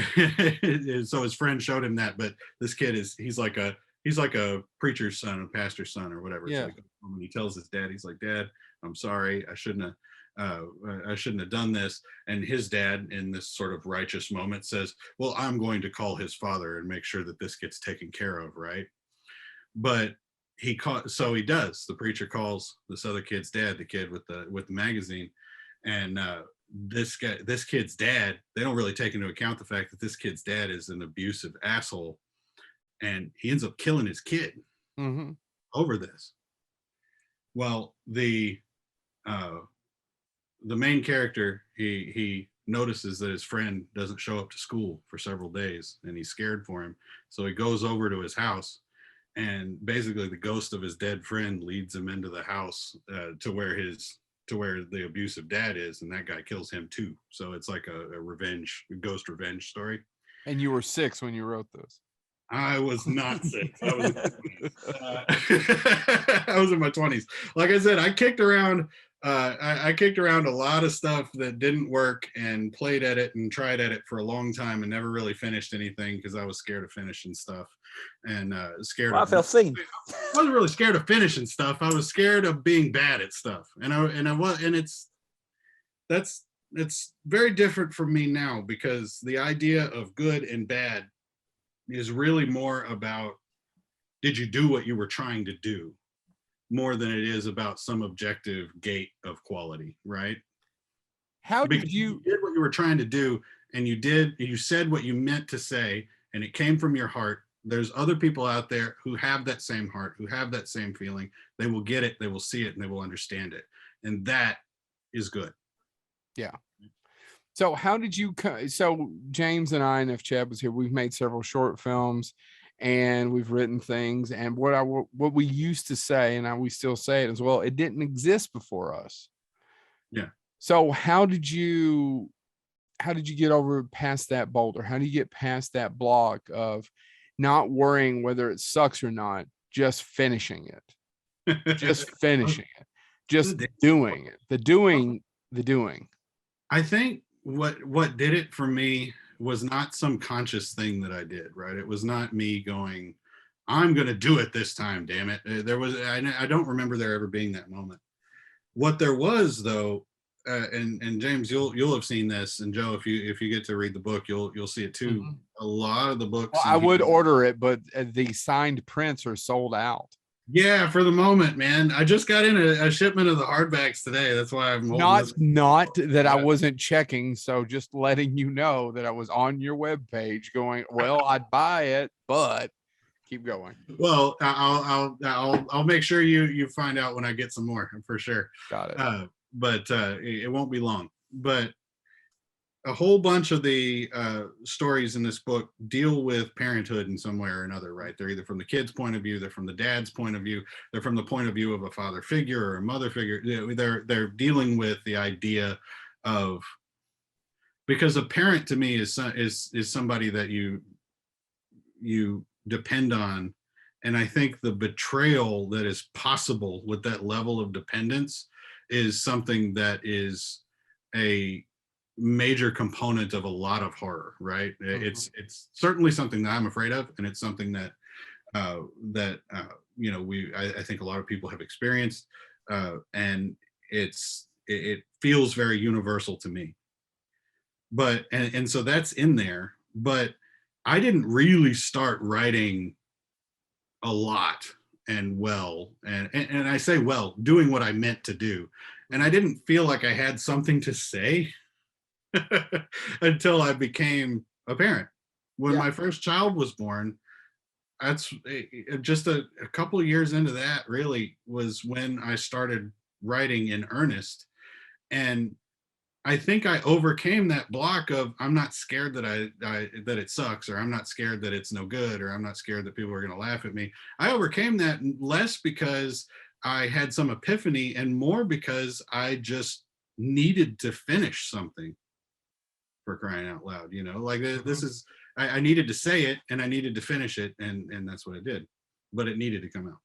And so his friend showed him that, but this kid he's like a preacher's son, a pastor's son or whatever. Yeah. So when he tells his dad, he's like, Dad, I'm sorry, I shouldn't I shouldn't have done this. And his dad, in this sort of righteous moment, says, well, I'm going to call his father and make sure that this gets taken care of, right? But so he does. The preacher calls this other kid's dad, the kid with the magazine, and this kid's dad, they don't really take into account the fact that this kid's dad is an abusive asshole, and he ends up killing his kid over this. Well, the main character, he notices that his friend doesn't show up to school for several days, and he's scared for him. So he goes over to his house, and basically the ghost of his dead friend leads him into the house to where the abusive dad is, and that guy kills him too. So it's like a ghost revenge story. And you were 6 when you wrote this. I was not 6. I was I was in my 20s. Like I said, I kicked around a lot of stuff that didn't work, and played at it and tried at it for a long time, and never really finished anything because I was scared of finishing stuff, and scared. Well, I felt seen. I wasn't really scared of finishing stuff. I was scared of being bad at stuff, it's very different from me now, because the idea of good and bad is really more about, did you do what you were trying to do, more than it is about some objective gate of quality, right? Because you did what you were trying to do, and you said what you meant to say, and it came from your heart. There's other people out there who have that same heart, who have that same feeling. They will get it, they will see it, and they will understand it. And that is good. Yeah. So how did you, so James and I, and if Chad was here, we've made several short films and we've written things. And what we used to say, and we still say it as well, it didn't exist before us. Yeah. So how did you get over past that boulder? How do you get past that block of not worrying whether it sucks or not, just finishing it, just finishing it, just doing it, the doing. I think what did it for me was not some conscious thing that I did, right? It was not me going, I'm going to do it this time, damn it. I don't remember there ever being that moment. What there was, though, and James, you'll have seen this, and Joe, if you get to read the book, you'll see it too. A lot of the books. Well, I would order it, but the signed prints are sold out. Yeah, for the moment, man. I just got in a shipment of the hardbacks today. That's why I'm not that I wasn't checking. So just letting you know that I was on your webpage going, well, I'd buy it, but keep going. Well, I'll make sure you find out when I get some more, for sure. Got it. But it won't be long. But a whole bunch of the stories in this book deal with parenthood in some way or another, right? They're either from the kid's point of view, they're from the dad's point of view, they're from the point of view of a father figure or a mother figure. They're dealing with the idea of, because a parent to me is somebody that you depend on, and I think the betrayal that is possible with that level of dependence is something that is a major component of a lot of horror, right? It's certainly something that I'm afraid of, and it's something that I think a lot of people have experienced, and it feels very universal to me. But and so that's in there, but I didn't really start writing a lot and well, and I say well, doing what I meant to do, and I didn't feel like I had something to say until I became a parent. When my first child was born, that's just a couple of years into that really was when I started writing in earnest. And I think I overcame that block of, I'm not scared that that it sucks, or I'm not scared that it's no good, or I'm not scared that people are going to laugh at me. I overcame that less because I had some epiphany, and more because I just needed to finish something, for crying out loud, like this is, I needed to say it, and I needed to finish it, and that's what I did, but it needed to come out.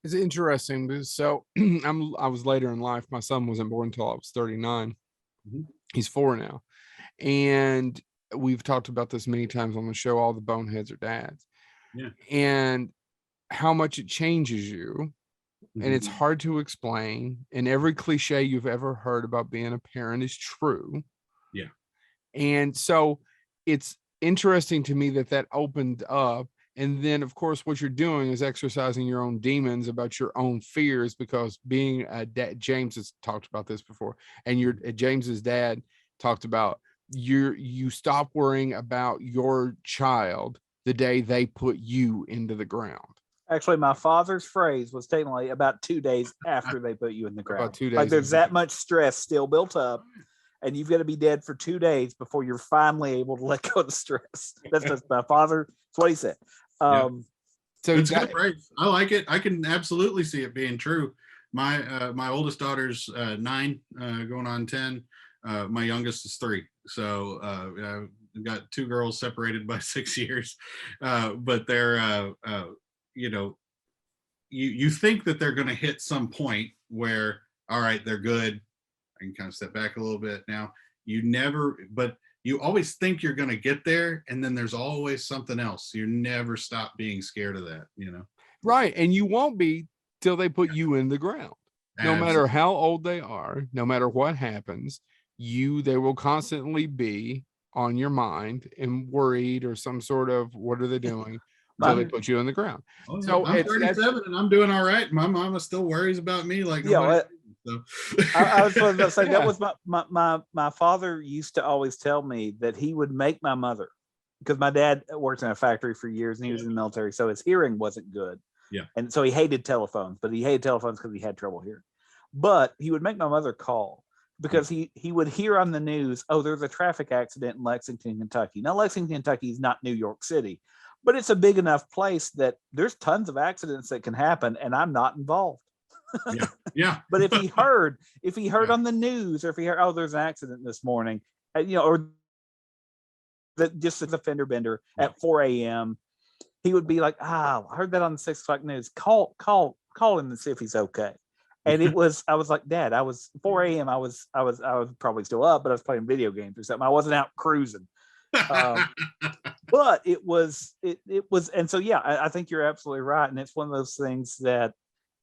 It's interesting because so I was later in life. My son wasn't born until I was 39. He's 4 now, and we've talked about this many times on the show. All the boneheads are dads, and how much it changes you and it's hard to explain. And every cliche you've ever heard about being a parent is true. Yeah. And so it's interesting to me that opened up. And then, of course, what you're doing is exercising your own demons about your own fears, because being a dad, James has talked about this before, and your James's dad talked about you stop worrying about your child the day they put you into the ground. Actually, my father's phrase was technically about 2 days after they put you in the ground. About 2 days. Like there's that much stress still built up, and you've got to be dead for 2 days before you're finally able to let go of the stress. That's just my father. That's what he said. So it's good phrase. I like it. I can absolutely see it being true. My oldest daughter's 9, going on 10. My youngest is 3. So I've got 2 girls separated by 6 years, but they're you think that they're going to hit some point where, all right, they're good. I can kind of step back a little bit now. But you always think you're going to get there, and then there's always something else. You never stop being scared of that, Right. And you won't be till they put you in the ground. No matter how old they are, no matter what happens, they will constantly be on your mind and worried, or some sort of, what are they doing? Until they put you in the ground. So I'm 37 and I'm doing all right. My mama still worries about me like nobody. So. I was going to say that was my father used to always tell me that he would make my mother, because my dad worked in a factory for years and he was in the military, so his hearing wasn't good. Yeah. And so he hated telephones, but he hated telephones because he had trouble hearing. But he would make my mother call, because he would hear on the news, oh, there's a traffic accident in Lexington, Kentucky. Now, Lexington, Kentucky is not New York City, but it's a big enough place that there's tons of accidents that can happen, and I'm not involved. Yeah. But if he heard on the news, or if he heard, oh, there's an accident this morning, or that just as a fender bender at 4 a.m., he would be like, I heard that on the 6 o'clock news. Call him and see if he's okay. And I was like, Dad, I was 4 a.m. I was probably still up, but I was playing video games or something. I wasn't out cruising. But it was, and so, yeah, I think you're absolutely right. And it's one of those things that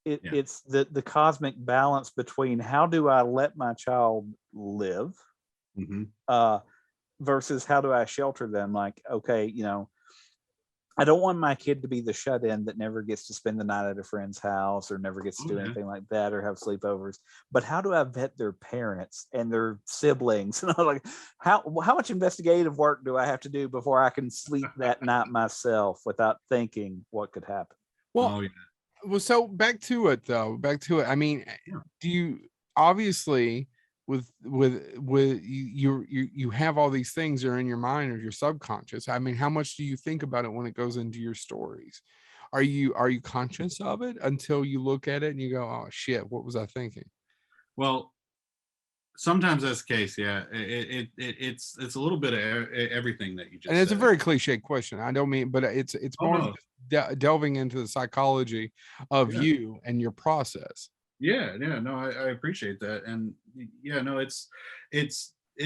it's the cosmic balance between how do I let my child live, versus how do I shelter them? Like, okay, I don't want my kid to be the shut-in that never gets to spend the night at a friend's house, or never gets to do anything like that, or have sleepovers. But how do I vet their parents and their siblings? And I'm like, how much investigative work do I have to do before I can sleep that night myself without thinking what could happen? Well, so back to it. I mean, do you obviously with you have all these things that are in your mind or your subconscious? I mean, how much do you think about it when it goes into your stories? Are you conscious of it until you look at it and you go, oh shit, what was I thinking? Well, sometimes that's the case. Yeah, it's a little bit of everything that you just. And it's said. a very cliche question. I don't mean, but it's more delving into the psychology of you and your process. Yeah, no, I appreciate that. And no, it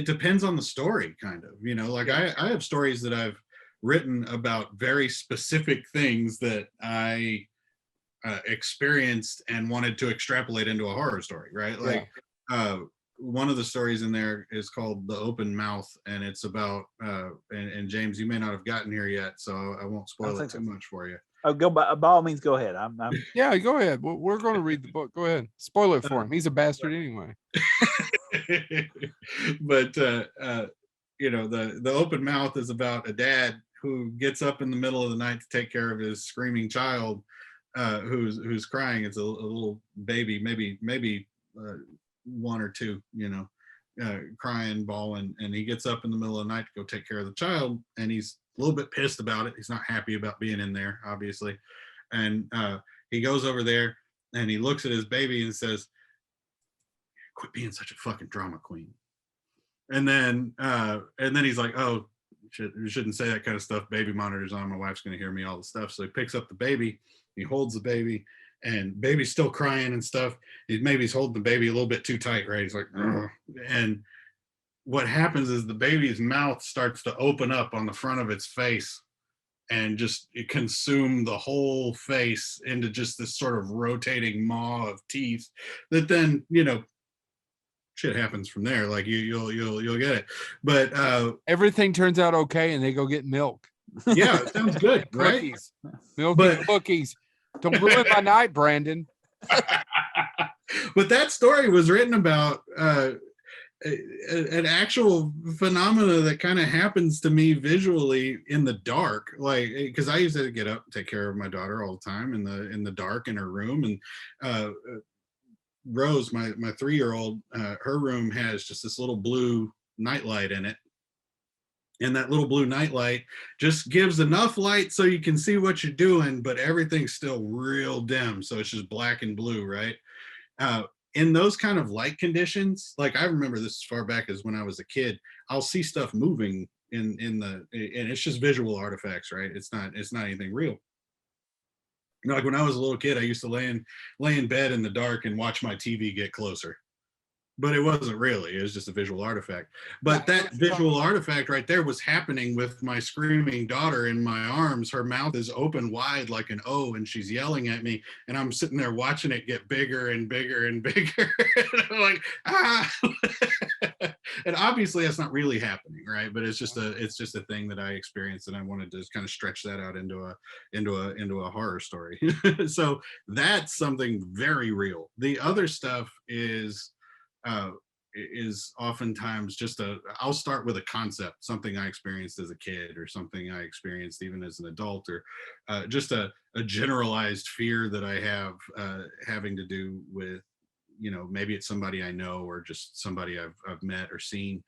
depends on the story, kind of, like I have stories that I've written about very specific things that I experienced and wanted to extrapolate into a horror story, right? Like one of the stories in there is called The Open Mouth, and it's about and James, you may not have gotten here yet, so I won't spoil it too much for you. Oh, by all means, go ahead. I'm Yeah, go ahead. We're going to read the book. Go ahead. Spoil it for him. He's a bastard anyway. But the Open Mouth is about a dad who gets up in the middle of the night to take care of his screaming child, who's crying. It's a little baby, maybe 1 or 2, crying, bawling, and he gets up in the middle of the night to go take care of the child, and he's a little bit pissed about it. He's not happy about being in there, obviously. And he goes over there and he looks at his baby and says, quit being such a fucking drama queen. And then he's like, oh, you shouldn't say that kind of stuff. Baby monitor's on. My wife's going to hear me, all the stuff. So he picks up the baby, he holds the baby, and baby's still crying and stuff. He's holding the baby a little bit too tight, right? He's like, ugh. And what happens is the baby's mouth starts to open up on the front of its face, and just consume the whole face into just this sort of rotating maw of teeth that then, shit happens from there. Like you'll get it. But everything turns out okay and they go get milk. Yeah, it sounds good, right? Cookies. Milk and cookies. Don't ruin my night, Brandon. But that story was written about an actual phenomena that kind of happens to me visually in the dark, like because I used to get up and take care of my daughter all the time in the dark in her room. And Rose, my 3-year-old, her room has just this little blue nightlight in it, and that little blue nightlight just gives enough light so you can see what you're doing, but everything's still real dim, so it's just black and blue, right? In those kind of light conditions, like I remember this as far back as when I was a kid, I'll see stuff moving and it's just visual artifacts, right? It's not anything real. Like when I was a little kid, I used to lay in bed in the dark and watch my TV get closer. But it wasn't really, it was just a visual artifact. But that visual artifact right there was happening with my screaming daughter in my arms. Her mouth is open wide like an O, and she's yelling at me, and I'm sitting there watching it get bigger and bigger and bigger. And I'm like, ah. And obviously that's not really happening, right? But it's just a thing that I experienced, and I wanted to just kind of stretch that out into a horror story. So that's something very real. The other stuff is oftentimes just I'll start with a concept, something I experienced as a kid or something I experienced even as an adult, or just a generalized fear that I have having to do with, maybe it's somebody I know or just somebody I've met or seen,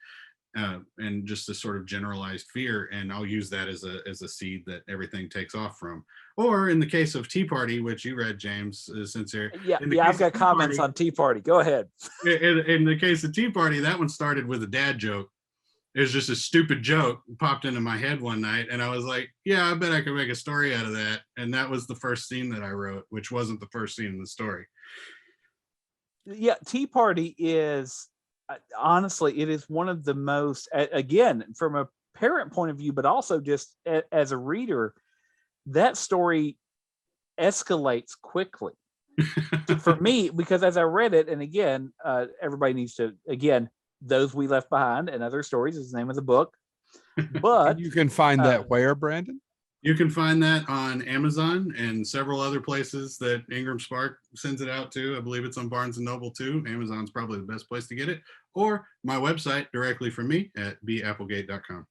and just this sort of generalized fear, and I'll use that as a seed that everything takes off from. Or in the case of Tea Party, which you read, James, since you're I've got comments on Tea Party. Go ahead. In the case of Tea Party, that one started with a dad joke. It was just a stupid joke popped into my head one night, and I was like, yeah, I bet I could make a story out of that. And that was the first scene that I wrote, which wasn't the first scene in the story. Yeah, Tea Party is, honestly, it is one of the most, again, from a parent point of view, but also just as a reader, that story escalates quickly for me, because as I read it, and again, everybody needs to, again, Those We Left Behind and Other Stories is the name of the book. But you can find that where, Brandon? You can find that on Amazon and several other places that Ingram Spark sends it out to. I believe it's on Barnes and Noble too. Amazon's probably the best place to get it, or my website directly from me at bapplegate.com.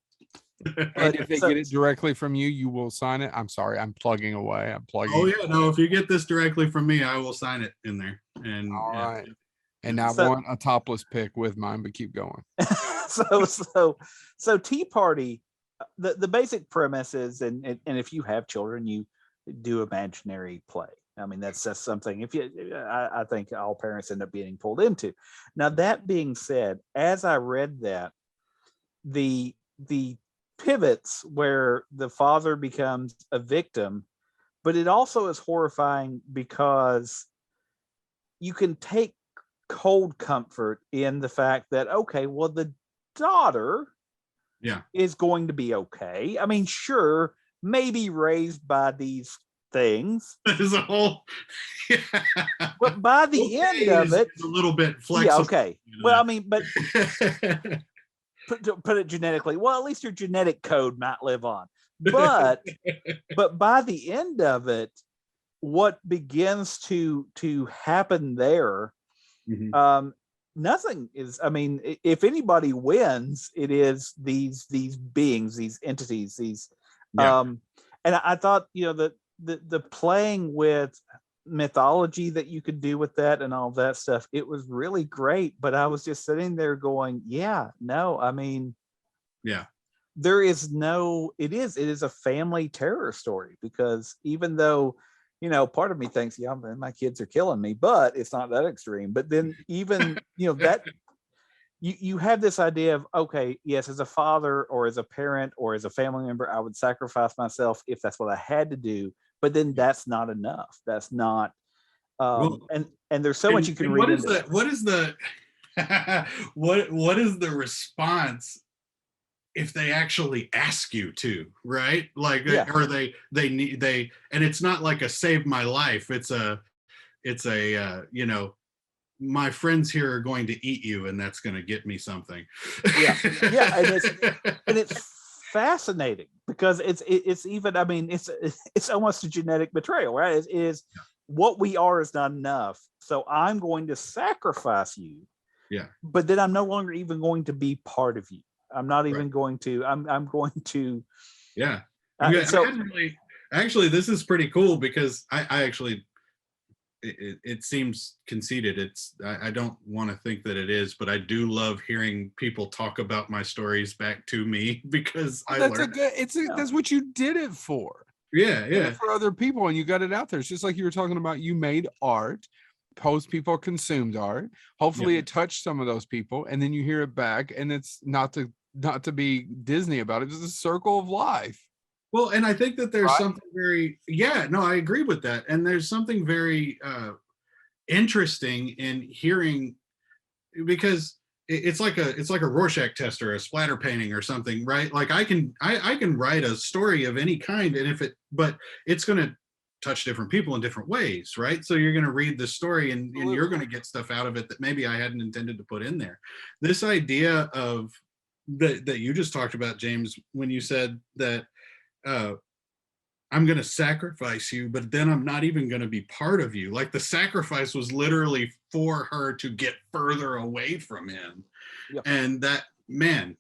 And if they get it directly from you, you will sign it. I'm sorry, I'm plugging away. Oh yeah, no, if you get this directly from me, I will sign it in there. And all right. And I want a topless pic with mine, but keep going. So Tea Party, the basic premise is, and if you have children, you do imaginary play. I mean, that's something I think all parents end up getting pulled into. Now, that being said, as I read that, the pivots where the father becomes a victim, but it also is horrifying because you can take cold comfort in the fact that, okay, well, the daughter is going to be okay. I mean, sure, maybe raised by these things. There's a whole but by the end of it, a little bit flexible. Yeah, okay. Well, I mean, but put it genetically, well, at least your genetic code might live on. But by the end of it, what begins to happen there, nothing is, I mean, if anybody wins, it is these beings, these entities, these and I thought, the playing with mythology that you could do with that and all that stuff, it was really great. But I was just sitting there going, there is no, it is a family terror story, because even though, part of me thinks, my kids are killing me, but it's not that extreme. But then even, that you have this idea of, okay, yes, as a father or as a parent or as a family member, I would sacrifice myself if that's what I had to do. But then that's not enough. That's not, and there's so much you can read into that. What is the what is the response if they actually ask you to, right? Like, Yeah. or they and it's not like a save my life. It's a you know, my friends here are going to eat you, and that's going to get me something. Yeah, yeah, and it's fascinating because it's even, I mean, it's almost a genetic betrayal, right? It is what we are is not enough, so I'm going to sacrifice you. Yeah, but then I'm no longer even going to be part of you. I'm not even going to. I'm going to. Yeah. So I hadn't really, actually, this is pretty cool because I actually, it seems conceited. I don't want to think that it is, but I do love hearing people talk about my stories back to me because I That's learned. that's what you did it for. Yeah, You did yeah. it for other people, and you got it out there. It's just like you were talking about. You made art. Most people consumed art. Hopefully, it touched some of those people, and then you hear it back, and it's not to be Disney about it. It's a circle of life. Well, and I think that there's Right? something very, yeah, no, I agree with that. And there's something very interesting in hearing, because it's like a Rorschach test or a splatter painting or something, right? Like I can write a story of any kind, and but it's going to touch different people in different ways, right? So you're going to read the story, and you're going to get stuff out of it that maybe I hadn't intended to put in there. This idea of that you just talked about, James, when you said that uh, I'm going to sacrifice you, but then I'm not even going to be part of you. Like the sacrifice was literally for her to get further away from him. Yep. And that, man,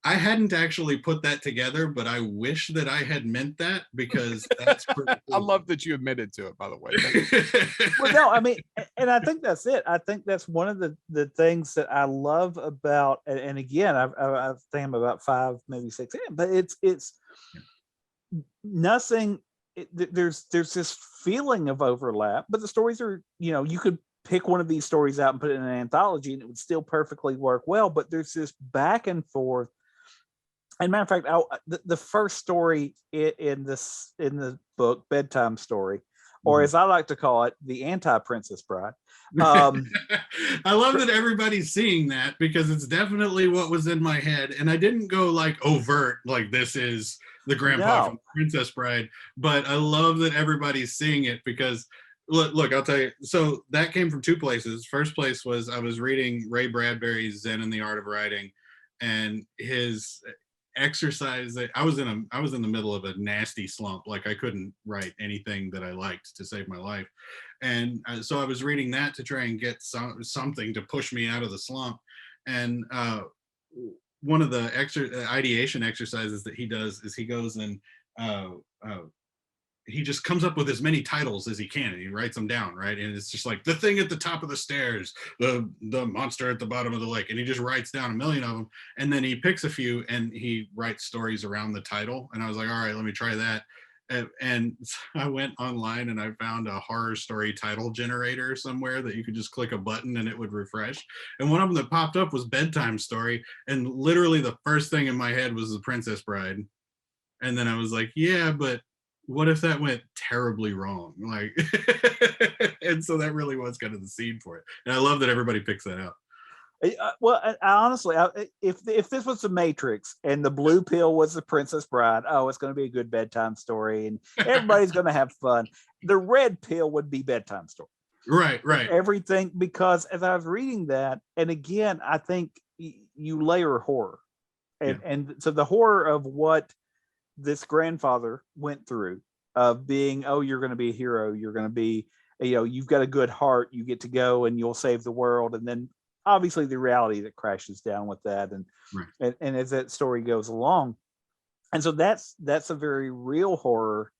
I hadn't actually put that together, but I wish that I had meant that, because that's pretty cool. I love that you admitted to it, by the way. Well, no, I mean, and I think that's it. I think that's one of the things that I love about, and again, I think I'm about 5, maybe 6 in, but it's nothing. There's this feeling of overlap, but the stories are, you could pick one of these stories out and put it in an anthology, and it would still perfectly work well. But there's this back and forth. And matter of fact, the first story in the book, bedtime story, or as I like to call it, the Anti-Princess Bride. I love that everybody's seeing that, because it's definitely what was in my head, and I didn't go like overt, like this is the grandpa from Princess Bride, but I love that everybody's seeing it, because look, I'll tell you. So that came from 2 places. First place was I was reading Ray Bradbury's Zen and the Art of Writing, and his exercise that I was in the middle of a nasty slump. Like I couldn't write anything that I liked to save my life, and so I was reading that to try and get something to push me out of the slump. And one of the ideation exercises that he does is he goes and he just comes up with as many titles as he can, and he writes them down, right? And it's just like the thing at the top of the stairs, the monster at the bottom of the lake, and he just writes down a million of them, and then he picks a few and he writes stories around the title. And I was like, all right, let me try that. And I went online and I found a horror story title generator somewhere that you could just click a button and it would refresh. And one of them that popped up was Bedtime Story, and literally the first thing in my head was The Princess Bride. And then I was like, yeah, but what if that went terribly wrong? Like, and so that really was kind of the seed for it. And I love that everybody picks that out. Well, I honestly, if this was The Matrix and the blue pill was The Princess Bride, oh, it's going to be a good bedtime story and everybody's going to have fun. The red pill would be Bedtime Story. Right. Everything, because as I was reading that, and again, I think you layer horror. And so the horror of what this grandfather went through, of being, oh, you're going to be a hero, you're going to be, you've got a good heart, you get to go and you'll save the world, and then obviously the reality that crashes down with that, and as that story goes along, and so that's a very real horror.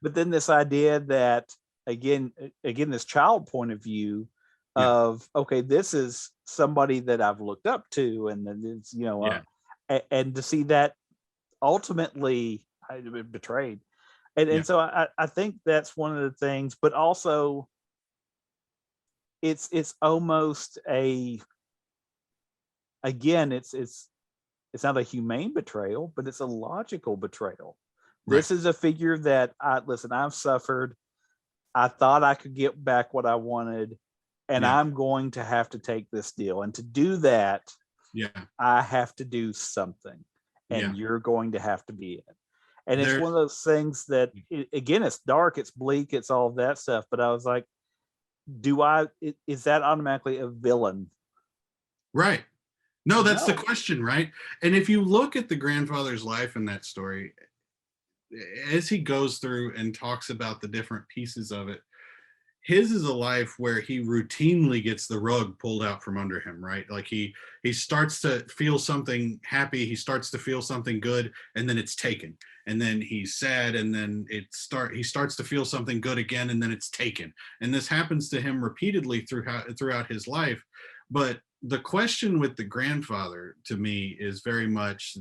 But then this idea that again this child point of view of, okay, this is somebody that I've looked up to, and then it's and to see that ultimately I've been betrayed, and so I think that's one of the things. But also it's almost it's not a humane betrayal, but it's a logical betrayal. This is a figure that I've suffered, I thought I could get back what I wanted, and I'm going to have to take this deal, and to do that Yeah. I have to do something, and you're going to have to be in. And it's one of those things that, again, it's dark, it's bleak, it's all of that stuff. But I was like, is that automatically a villain? Right. No, that's the question, right? And if you look at the grandfather's life in that story, as he goes through and talks about the different pieces of it, his is a life where he routinely gets the rug pulled out from under him, right? Like he starts to feel something happy, he starts to feel something good, and then it's taken. And then he's sad, and then he starts to feel something good again, and then it's taken. And this happens to him repeatedly throughout his life. But the question with the grandfather to me is very much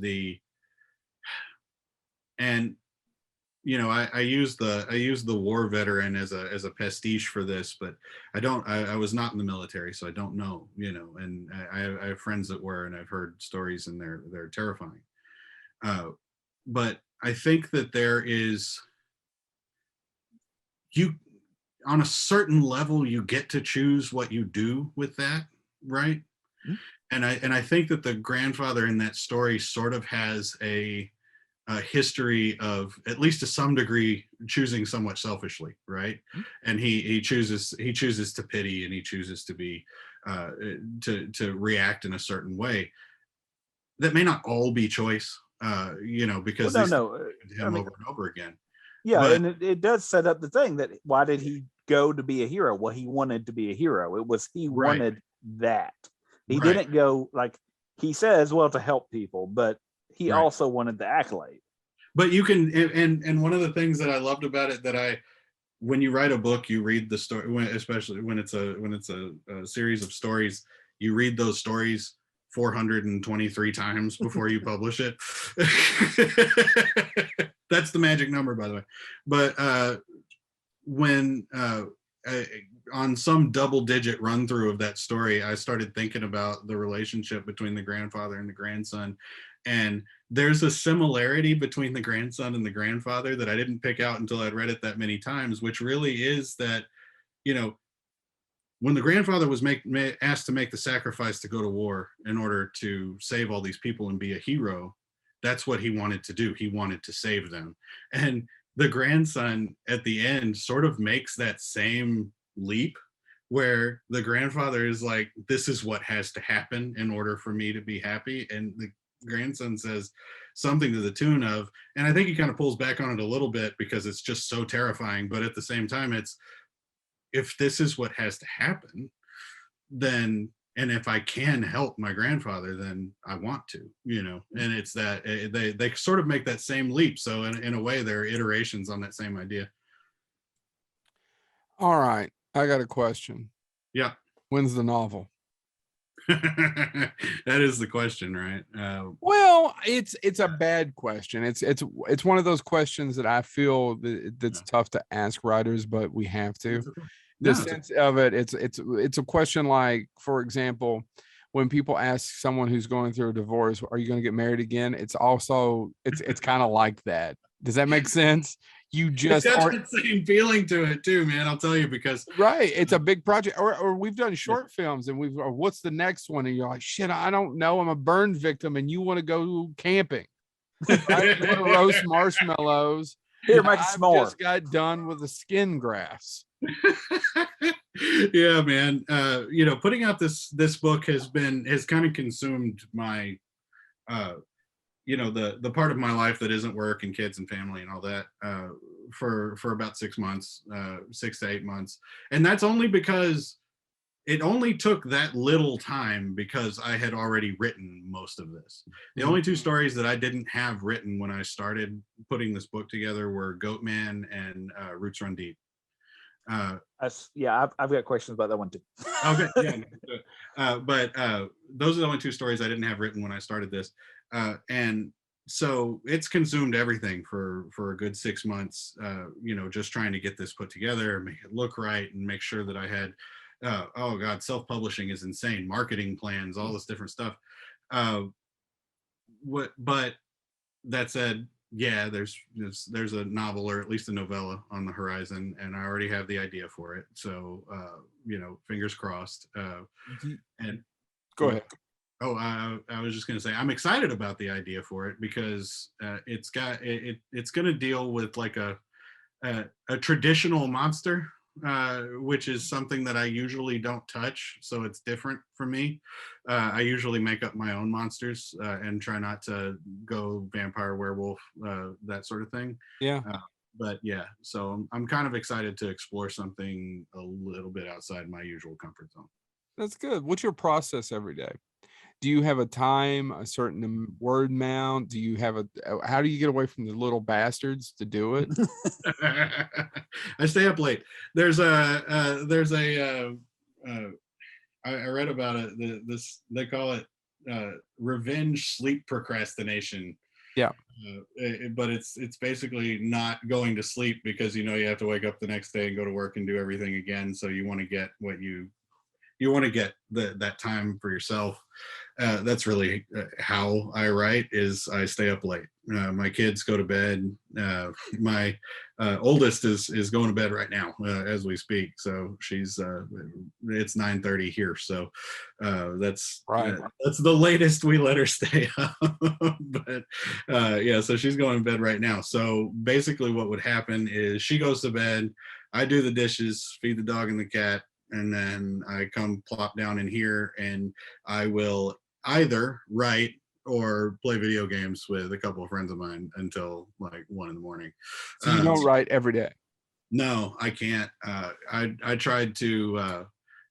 and I use the war veteran as a pastiche for this, but I was not in the military, so I don't know, and I have friends that were, and I've heard stories, and they're terrifying. But I think that there is, you, on a certain level, you get to choose what you do with that, right? Mm-hmm. And I think that the grandfather in that story sort of has a history of, at least to some degree, choosing somewhat selfishly, right? Mm-hmm. And he chooses to pity, and he chooses to be to react in a certain way. That may not all be choice, because him over and over again. Yeah, but, and it does set up the thing that, why did he go to be a hero? Well, he wanted to be a hero. It was, he wanted that. He didn't go, like he says, well, to help people, but he also wanted the accolade. But you can, and one of the things that I loved about it, when you write a book, you read the story, especially when it's a series of stories, you read those stories 423 times before you publish it. That's the magic number, by the way. But when on some double-digit run-through of that story, I started thinking about the relationship between the grandfather and the grandson. And there's a similarity between the grandson and the grandfather that I didn't pick out until I'd read it that many times, which really is that, when the grandfather was asked to make the sacrifice to go to war in order to save all these people and be a hero, that's what he wanted to do. He wanted to save them. And the grandson at the end sort of makes that same leap, where the grandfather is like, this is what has to happen in order for me to be happy. And the grandson says something to the tune of, and I think he kind of pulls back on it a little bit because it's just so terrifying, but at the same time, it's, if this is what has to happen, then, and if I can help my grandfather, then I want to, and it's that they sort of make that same leap. So in a way, they're iterations on that same idea. All right, I got a question. Yeah. When's the novel? That is the question, right? Well, it's a bad question. It's one of those questions that I feel that's tough to ask writers, but we have to. The sense of it, it's a question like, for example, when people ask someone who's going through a divorce, are you going to get married again? It's also it's kind of like that. Does that make sense? You just got that same feeling to it too, man. I'll tell you, because it's a big project. Or we've done short films, and what's the next one? And you're like, shit, I don't know. I'm a burn victim, and you want to go camping. Right? You want to roast marshmallows. Here, make a s'more. Just got done with the skin grafts. Yeah, man. Putting out this book has kind of consumed my the part of my life that isn't work and kids and family and all that for about 6 months, 6 to 8 months. And that's only because it only took that little time, because I had already written most of this. The only two stories that I didn't have written when I started putting this book together were Goatman and Roots Run Deep. I've got questions about that one too. Okay, yeah. But those are the only two stories I didn't have written when I started this. And so it's consumed everything for a good 6 months, just trying to get this put together, make it look right, and make sure that I had, oh God, self-publishing is insane, marketing plans, all this different stuff. But that said, yeah, there's a novel, or at least a novella, on the horizon, and I already have the idea for it. So, fingers crossed. And go ahead. Oh, I was just going to say I'm excited about the idea for it because it's going to deal with like a traditional monster, which is something that I usually don't touch. So it's different for me. I usually make up my own monsters and try not to go vampire, werewolf, that sort of thing. Yeah. But yeah, so I'm kind of excited to explore something a little bit outside my usual comfort zone. That's good. What's your process every day? Do you have a time, a certain word mount? Do you have how do you get away from the little bastards to do it? I stay up late. There's a I read about it. They call it revenge sleep procrastination. Yeah. But it's basically not going to sleep because you have to wake up the next day and go to work and do everything again. So you want to get what you want to get that time for yourself. That's really how I write. Is I stay up late. My kids go to bed. My oldest is going to bed right now as we speak. So she's it's 9:30 here. So that's right. That's the latest we let her stay up. But yeah, so she's going to bed right now. So basically, what would happen is she goes to bed. I do the dishes, feed the dog and the cat, and then I come plop down in here and I will either write or play video games with a couple of friends of mine until like 1 a.m. So you don't write every day? No, I can't. I tried to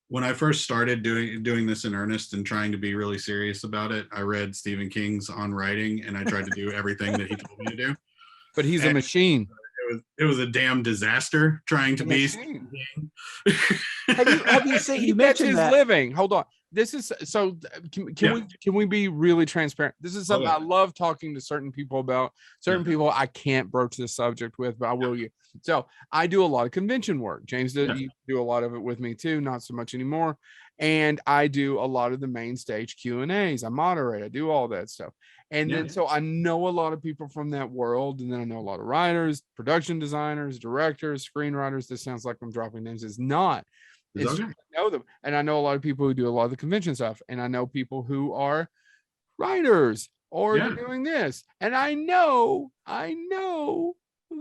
when I first started doing this in earnest and trying to be really serious about it, I read Stephen King's On Writing and I tried to do everything that he told me to do. But he's a machine. It was a damn disaster trying to be. Have you seen? You mentioned his that living. Hold on. This is so. Can we be really transparent? This is something I love talking to certain people about. Certain people I can't broach this subject with, but I will. You. So I do a lot of convention work. James you do a lot of it with me too. Not so much anymore. And I do a lot of the main stage Q&As. I moderate. I do all that stuff. And then so I know a lot of people from that world, and then I know a lot of writers, production designers, directors, screenwriters. This sounds like I'm dropping names. It's not. It's I know them, and I know a lot of people who do a lot of the convention stuff, and I know people who are writers or doing this, and I know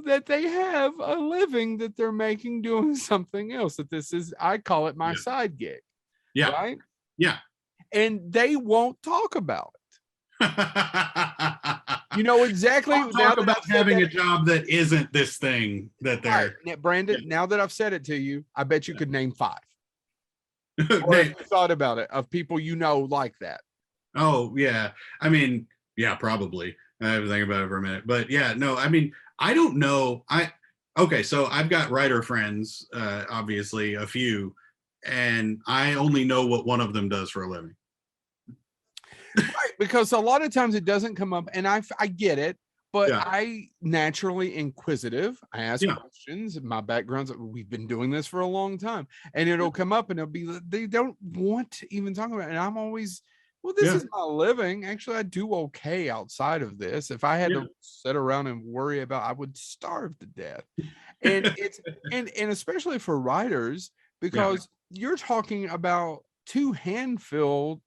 that they have a living that they're making doing something else. That this is, I call it my side gig. Yeah. Right. Yeah. And they won't talk about it. You know exactly. Talk about having a job that isn't this thing that they're right. Brandon, now that I've said it to you, I bet you could name 5. Or if you thought about it, of people like that. Oh yeah. I mean, yeah, probably. I have to think about it for a minute. But yeah, no, I mean, I don't know. Okay, so I've got writer friends, obviously a few, and I only know what one of them does for a living. Right, because a lot of times it doesn't come up, and I get it, but I naturally inquisitive. I ask questions. My background's, we've been doing this for a long time, and it'll come up, and it'll be, they don't want to even talk about it. And I'm always, well, this is my living. Actually, I do okay outside of this. If I had to sit around and worry about, I would starve to death. And it's and especially for writers, because you're talking about 2 handfuls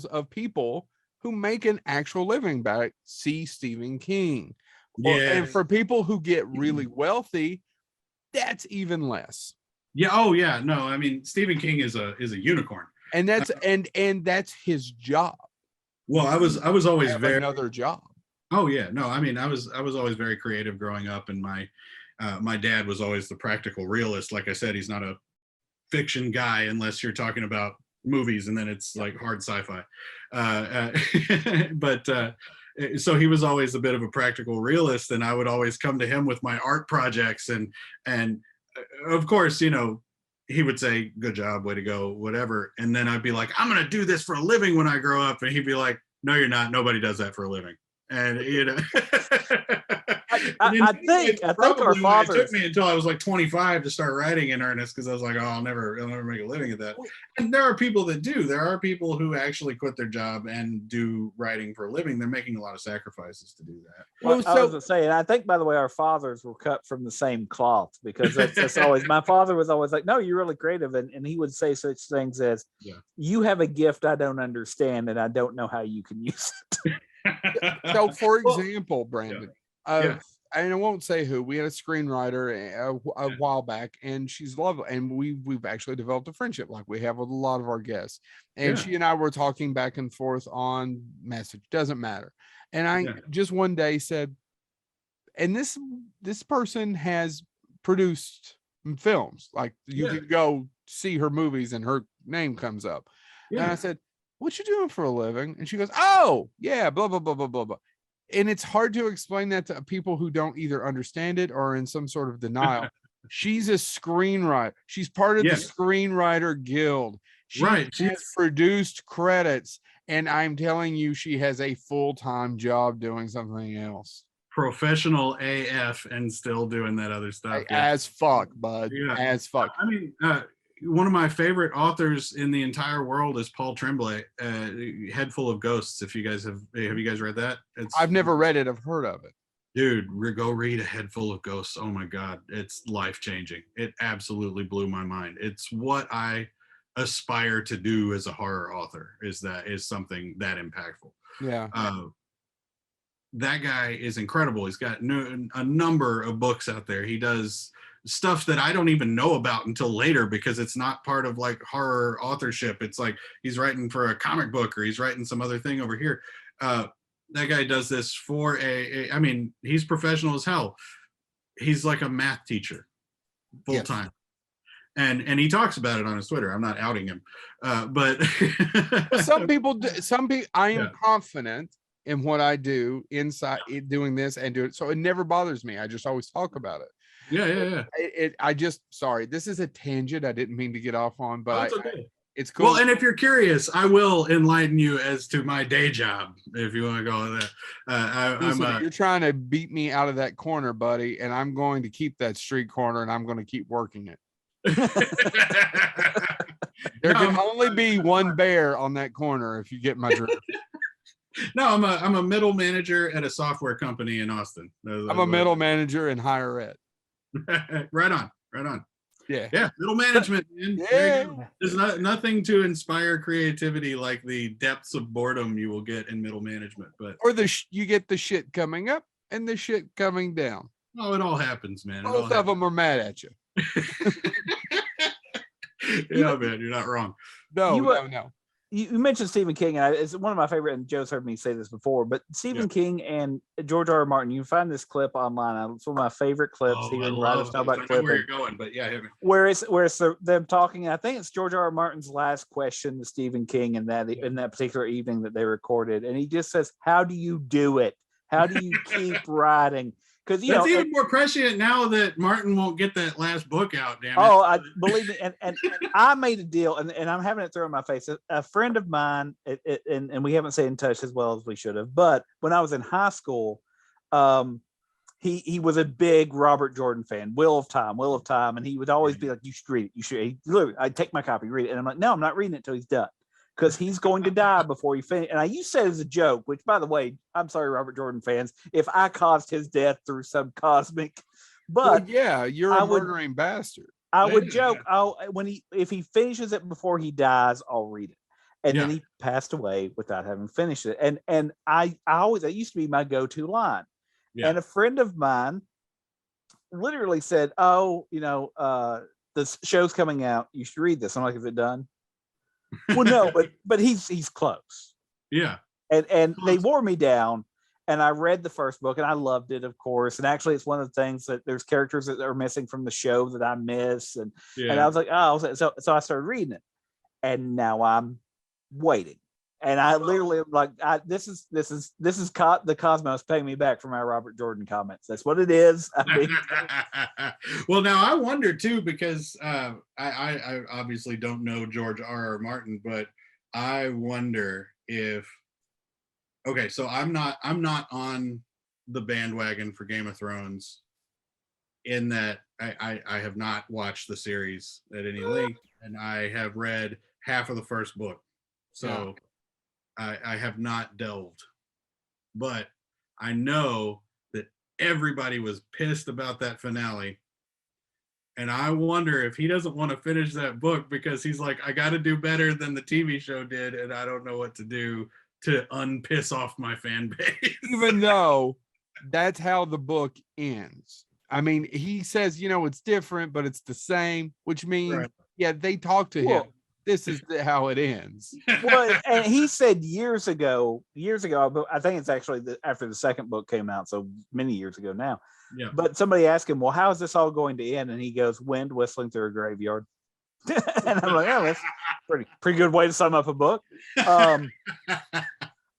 of people who make an actual living by Stephen King. And for people who get really wealthy, that's even less. Yeah. Oh yeah. No, I mean, Stephen King is a unicorn. And that's and that's his job. Well, I was always very another job. Oh yeah. No, I mean, I was always very creative growing up, and my dad was always the practical realist. Like I said, he's not a fiction guy unless you're talking about movies, and then it's like hard sci-fi. But so he was always a bit of a practical realist, and I would always come to him with my art projects, and of course, he would say, "Good job, way to go," whatever. And then I'd be like, "I'm gonna do this for a living when I grow up," and he'd be like, "No, you're not. Nobody does that for a living." And I think our fathers. It took me until I was like 25 to start writing in earnest because I was like, oh, I'll never make a living at that. And there are people that do. There are people who actually quit their job and do writing for a living. They're making a lot of sacrifices to do that. Well, I was going to say, and I think, by the way, our fathers were cut from the same cloth, because that's always, my father was always like, no, you're really creative. And he would say such things as, you have a gift I don't understand, and I don't know how you can use it. So, for example, Brandon, and I won't say who, we had a screenwriter a while back, and she's lovely, and we've actually developed a friendship like we have with a lot of our guests. And she and I were talking back and forth on message, doesn't matter. And I just one day said, and this person has produced films, like you can go see her movies and her name comes up. And I said, what you doing for a living? And she goes, oh yeah, blah, blah, blah, blah, blah, blah. And it's hard to explain that to people who don't either understand it or in some sort of denial. She's a screenwriter. She's part of the Screenwriter Guild. She has produced credits, and I'm telling you, she has a full-time job doing something else. Professional AF and still doing that other stuff. As fuck, bud. As fuck. I mean, one of my favorite authors in the entire world is Paul Tremblay, Head Full of Ghosts. If you guys have you guys read that? I've never read it. I've heard of it. Dude, go read A Head Full of Ghosts. Oh my God, it's life-changing. It absolutely blew my mind. It's what I aspire to do as a horror author, is something that impactful. That guy is incredible. He's got a number of books out there. He does stuff that I don't even know about until later, because it's not part of like horror authorship. It's like he's writing for a comic book, or he's writing some other thing over here. That guy does this for I mean, he's professional as hell. He's like a math teacher full time. And he talks about it on his Twitter. I'm not outing him, but some people I am confident in what I do inside doing this and do it, so it never bothers me. I just always talk about it. I just, sorry, this is a tangent I didn't mean to get off on, but it's cool. Well, and if you're curious, I will enlighten you as to my day job, if you want to go with that. You're trying to beat me out of that corner, buddy, and I'm going to keep that street corner, and I'm going to keep working it. There can only be one bear on that corner, if you get my drift. No, I'm a middle manager at a software company in Austin. I'm a middle manager in higher ed. Right on. Yeah, middle management, man. There's nothing to inspire creativity like the depths of boredom you will get in middle management. But you get the shit coming up and the shit coming down. Oh, it all happens, man. Both of them are mad at you. Yeah, man, you're not wrong. No. You mentioned Stephen King, and it's one of my favorite, and Joe's heard me say this before, but Stephen King and George R. R. Martin, you can find this clip online. It's one of my favorite clips. Hearing writers talk about clipping. Where you're going, but hit me. Where it's them talking, I think it's George R. R. Martin's last question to Stephen King in that particular evening that they recorded, and he just says, "How do you do it? How do you keep writing?" Because that's even more prescient now that Martin won't get that last book out. Damn it! I believe me, and I made a deal, and I'm having it thrown in my face. A friend of mine, and we haven't stayed in touch as well as we should have. But when I was in high school, he was a big Robert Jordan fan. Wheel of Time, and he would always be like, "You should read it. You should." Literally, I'd take my copy, read it, and I'm like, "No, I'm not reading it until he's done." Because he's going to die before he finishes. And I used to say it as a joke, which, by the way, I'm sorry, Robert Jordan fans, if I caused his death through some cosmic, but you're a murdering bastard. I would joke, if he finishes it before he dies, I'll read it. And then he passed away without having finished it. And I always, that used to be my go-to line. Yeah. And a friend of mine literally said, the show's coming out. You should read this. I'm like, is it done? Well, no, but he's close. Yeah. And they wore me down, and I read the first book, and I loved it, of course. And actually, it's one of the things that there's characters that are missing from the show that I miss, and I was like, so I started reading it, and now I'm waiting. And I literally this is the cosmos paying me back for my Robert Jordan comments. That's what it is. I mean, well, now I wonder too, because I obviously don't know George R. R. Martin, but I wonder if so I'm not on the bandwagon for Game of Thrones, in that I have not watched the series at any length, and I have read half of the first book, so I have not delved. But I know that everybody was pissed about that finale, and I wonder if he doesn't want to finish that book because he's like, I got to do better than the TV show did, and I don't know what to do to unpiss off my fan base. Even though that's how the book ends. I mean, he says, it's different, but it's the same, which means, they talk to him. This is how it ends. Well, and he said years ago, but I think it's actually after the second book came out, so many years ago now. Yeah. But somebody asked him, well, how is this all going to end? And he goes, wind whistling through a graveyard. And I'm like, oh, that's pretty good way to sum up a book. But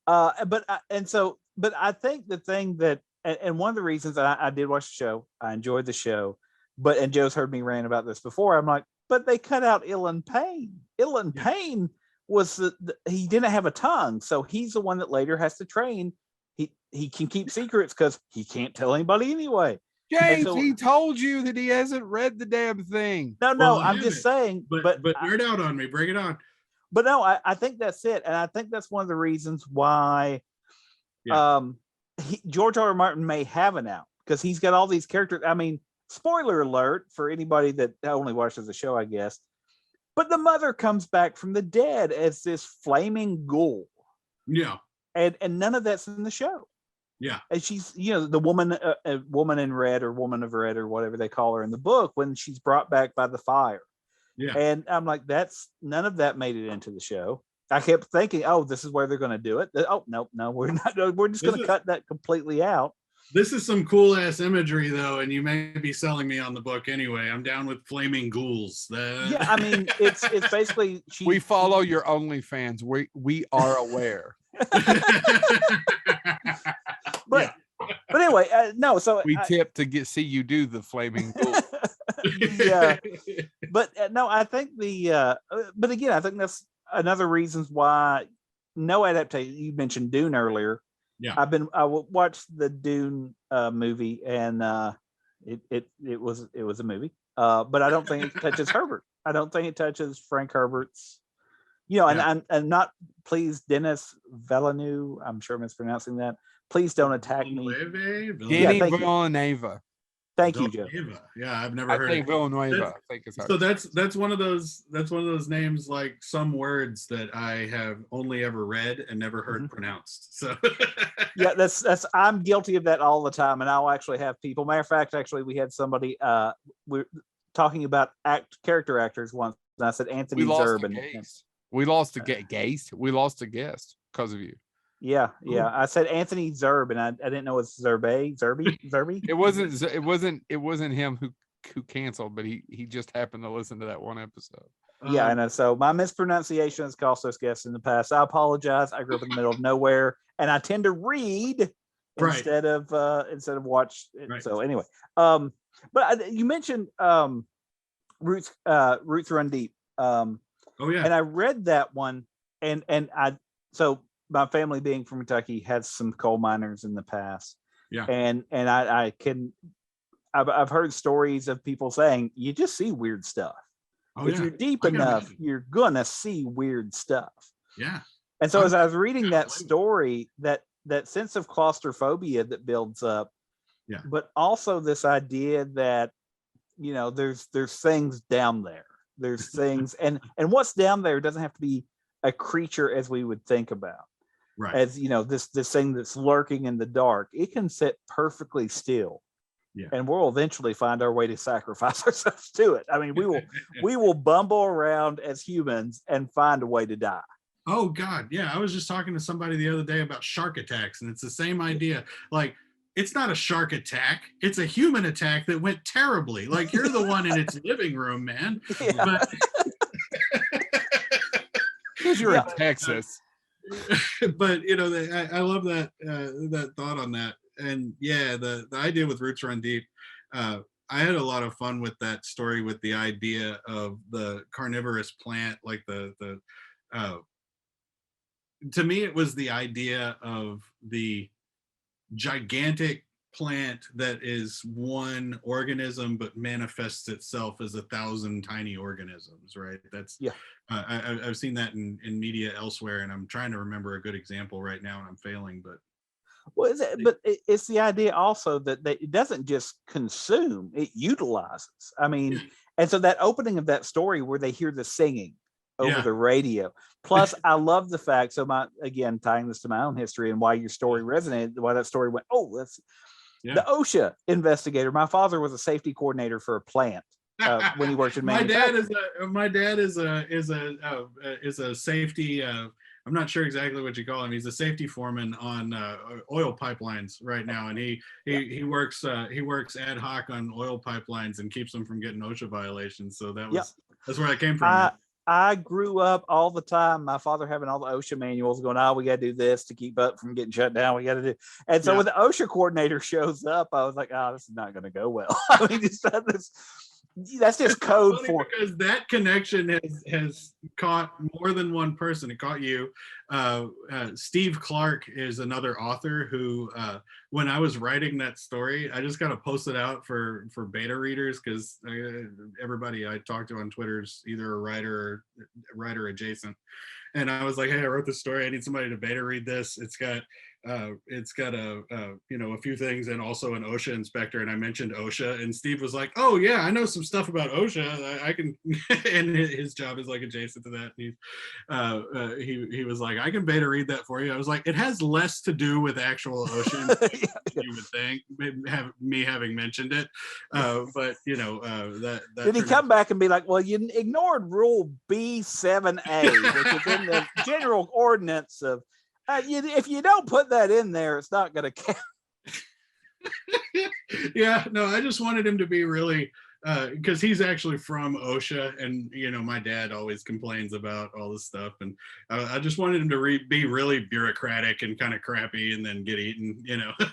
I think the thing that, and one of the reasons I did watch the show, I enjoyed the show, and Joe's heard me rant about this before. I'm like, but they cut out Ilan Payne. Ilan Payne was he didn't have a tongue, so he's the one that later has to train. He can keep secrets because he can't tell anybody anyway. James, he told you that he hasn't read the damn thing. No, I'm just saying. But nerd out on me, bring it on. But no, I think that's it, and I think that's one of the reasons why George R. R. Martin may have an out, because he's got all these characters. I mean, spoiler alert for anybody that only watches the show, I guess. But the mother comes back from the dead as this flaming ghoul. Yeah. And none of that's in the show. Yeah. And she's, the woman, woman in red, or woman of red, or whatever they call her in the book, when she's brought back by the fire. Yeah. And I'm like, none of that made it into the show. I kept thinking, oh, this is where they're going to do it. Oh, no, we're not. We're just going to cut that completely out. This is some cool ass imagery, though, and you may be selling me on the book anyway. I'm down with flaming ghouls. Yeah, I mean, it's basically we follow your OnlyFans. We are aware. But anyway, no. So we tip to see you do the flaming ghoul. Yeah, but no, I think but again, I think that's another reasons why no adaptation. You mentioned Dune earlier. Yeah, I watched the Dune movie, and it was a movie. But I don't think it touches Herbert. I don't think it touches Frank Herbert's. And I'm not. Please, Dennis Villeneuve. I'm sure I'm mispronouncing that. Please don't attack me. Denny Villeneuve. Thank you, Joe. Yeah, I've never heard. I think Villanueva. I think it's so. That's one of those names, like some words that I have only ever read and never heard pronounced. So yeah, that's I'm guilty of that all the time, and I'll actually have people. Matter of fact, actually, we had somebody. We're talking about character actors once, and I said Anthony Zerb. We lost a guest. We lost a guest because of you. Yeah. I said Anthony Zerb, and I didn't know it's Zerby. It wasn't him who canceled, but he just happened to listen to that one episode. Yeah, I know. So my mispronunciation has cost us guests in the past. I apologize. I grew up in the middle of nowhere, and I tend to read instead of watch. Right. So anyway, but you mentioned Roots Run Deep. Oh yeah, and I read that one, and my family being from Kentucky had some coal miners in the past. Yeah. And I've heard stories of people saying you just see weird stuff. If you're deep enough, you're gonna see weird stuff. Yeah. And so as I was reading that story, that sense of claustrophobia that builds up, but also this idea that there's things down there. There's things and what's down there doesn't have to be a creature as we would think about. Right. As this thing that's lurking in the dark, it can sit perfectly still, and we'll eventually find our way to sacrifice ourselves to it. I mean, we will bumble around as humans and find a way to die. Oh God, yeah. I was just talking to somebody the other day about shark attacks, and it's the same idea. Like, it's not a shark attack; it's a human attack that went terribly. Like, you're the one in its living room, man. Yeah. Because you're in Texas. But I love that thought on that, and the idea with Roots Run Deep, I had a lot of fun with that story, with the idea of the carnivorous plant, like to me it was the idea of the gigantic plant that is one organism but manifests itself as 1,000 tiny organisms, right? That's I've seen that in media elsewhere, and I'm trying to remember a good example right now and I'm failing. But it's the idea also that it doesn't just consume, it utilizes. I mean, and so that opening of that story where they hear the singing over the radio. Plus, I love the fact, so again, tying this to my own history and why your story resonated, why that story went, that's the OSHA investigator. My father was a safety coordinator for a plant when he worked in manufacturing. My dad is a safety. I'm not sure exactly what you call him. He's a safety foreman on oil pipelines right now, and he works ad hoc on oil pipelines and keeps them from getting OSHA violations. So that's where I came from. I grew up all the time, my father having all the OSHA manuals going, we got to do this to keep up from getting shut down. We got to do. And so when the OSHA coordinator shows up, I was like, this is not going to go well. I mean, that's just code for, because that connection has caught more than one person. It caught you. Steve Clark is another author who, when I was writing that story, I just got to post it out for beta readers, because everybody I talk to on Twitter is either a writer or writer adjacent. And I was like, hey, I wrote this story. I need somebody to beta read this. It's got a few things, and also an OSHA inspector. And I mentioned OSHA, and Steve was like, oh yeah, I know some stuff about OSHA. I can, and his job is like adjacent to that. And he was like, I can beta read that for you. I was like, it has less to do with actual OSHA you would think, me having mentioned it. But that did he come back and be like, well, you ignored rule B7A, which is in the general ordinance of, if you don't put that in there, it's not going to count. Yeah, no, I just wanted him to be really, because he's actually from OSHA, and my dad always complains about all this stuff, and I just wanted him to be really bureaucratic and kind of crappy, and then get eaten.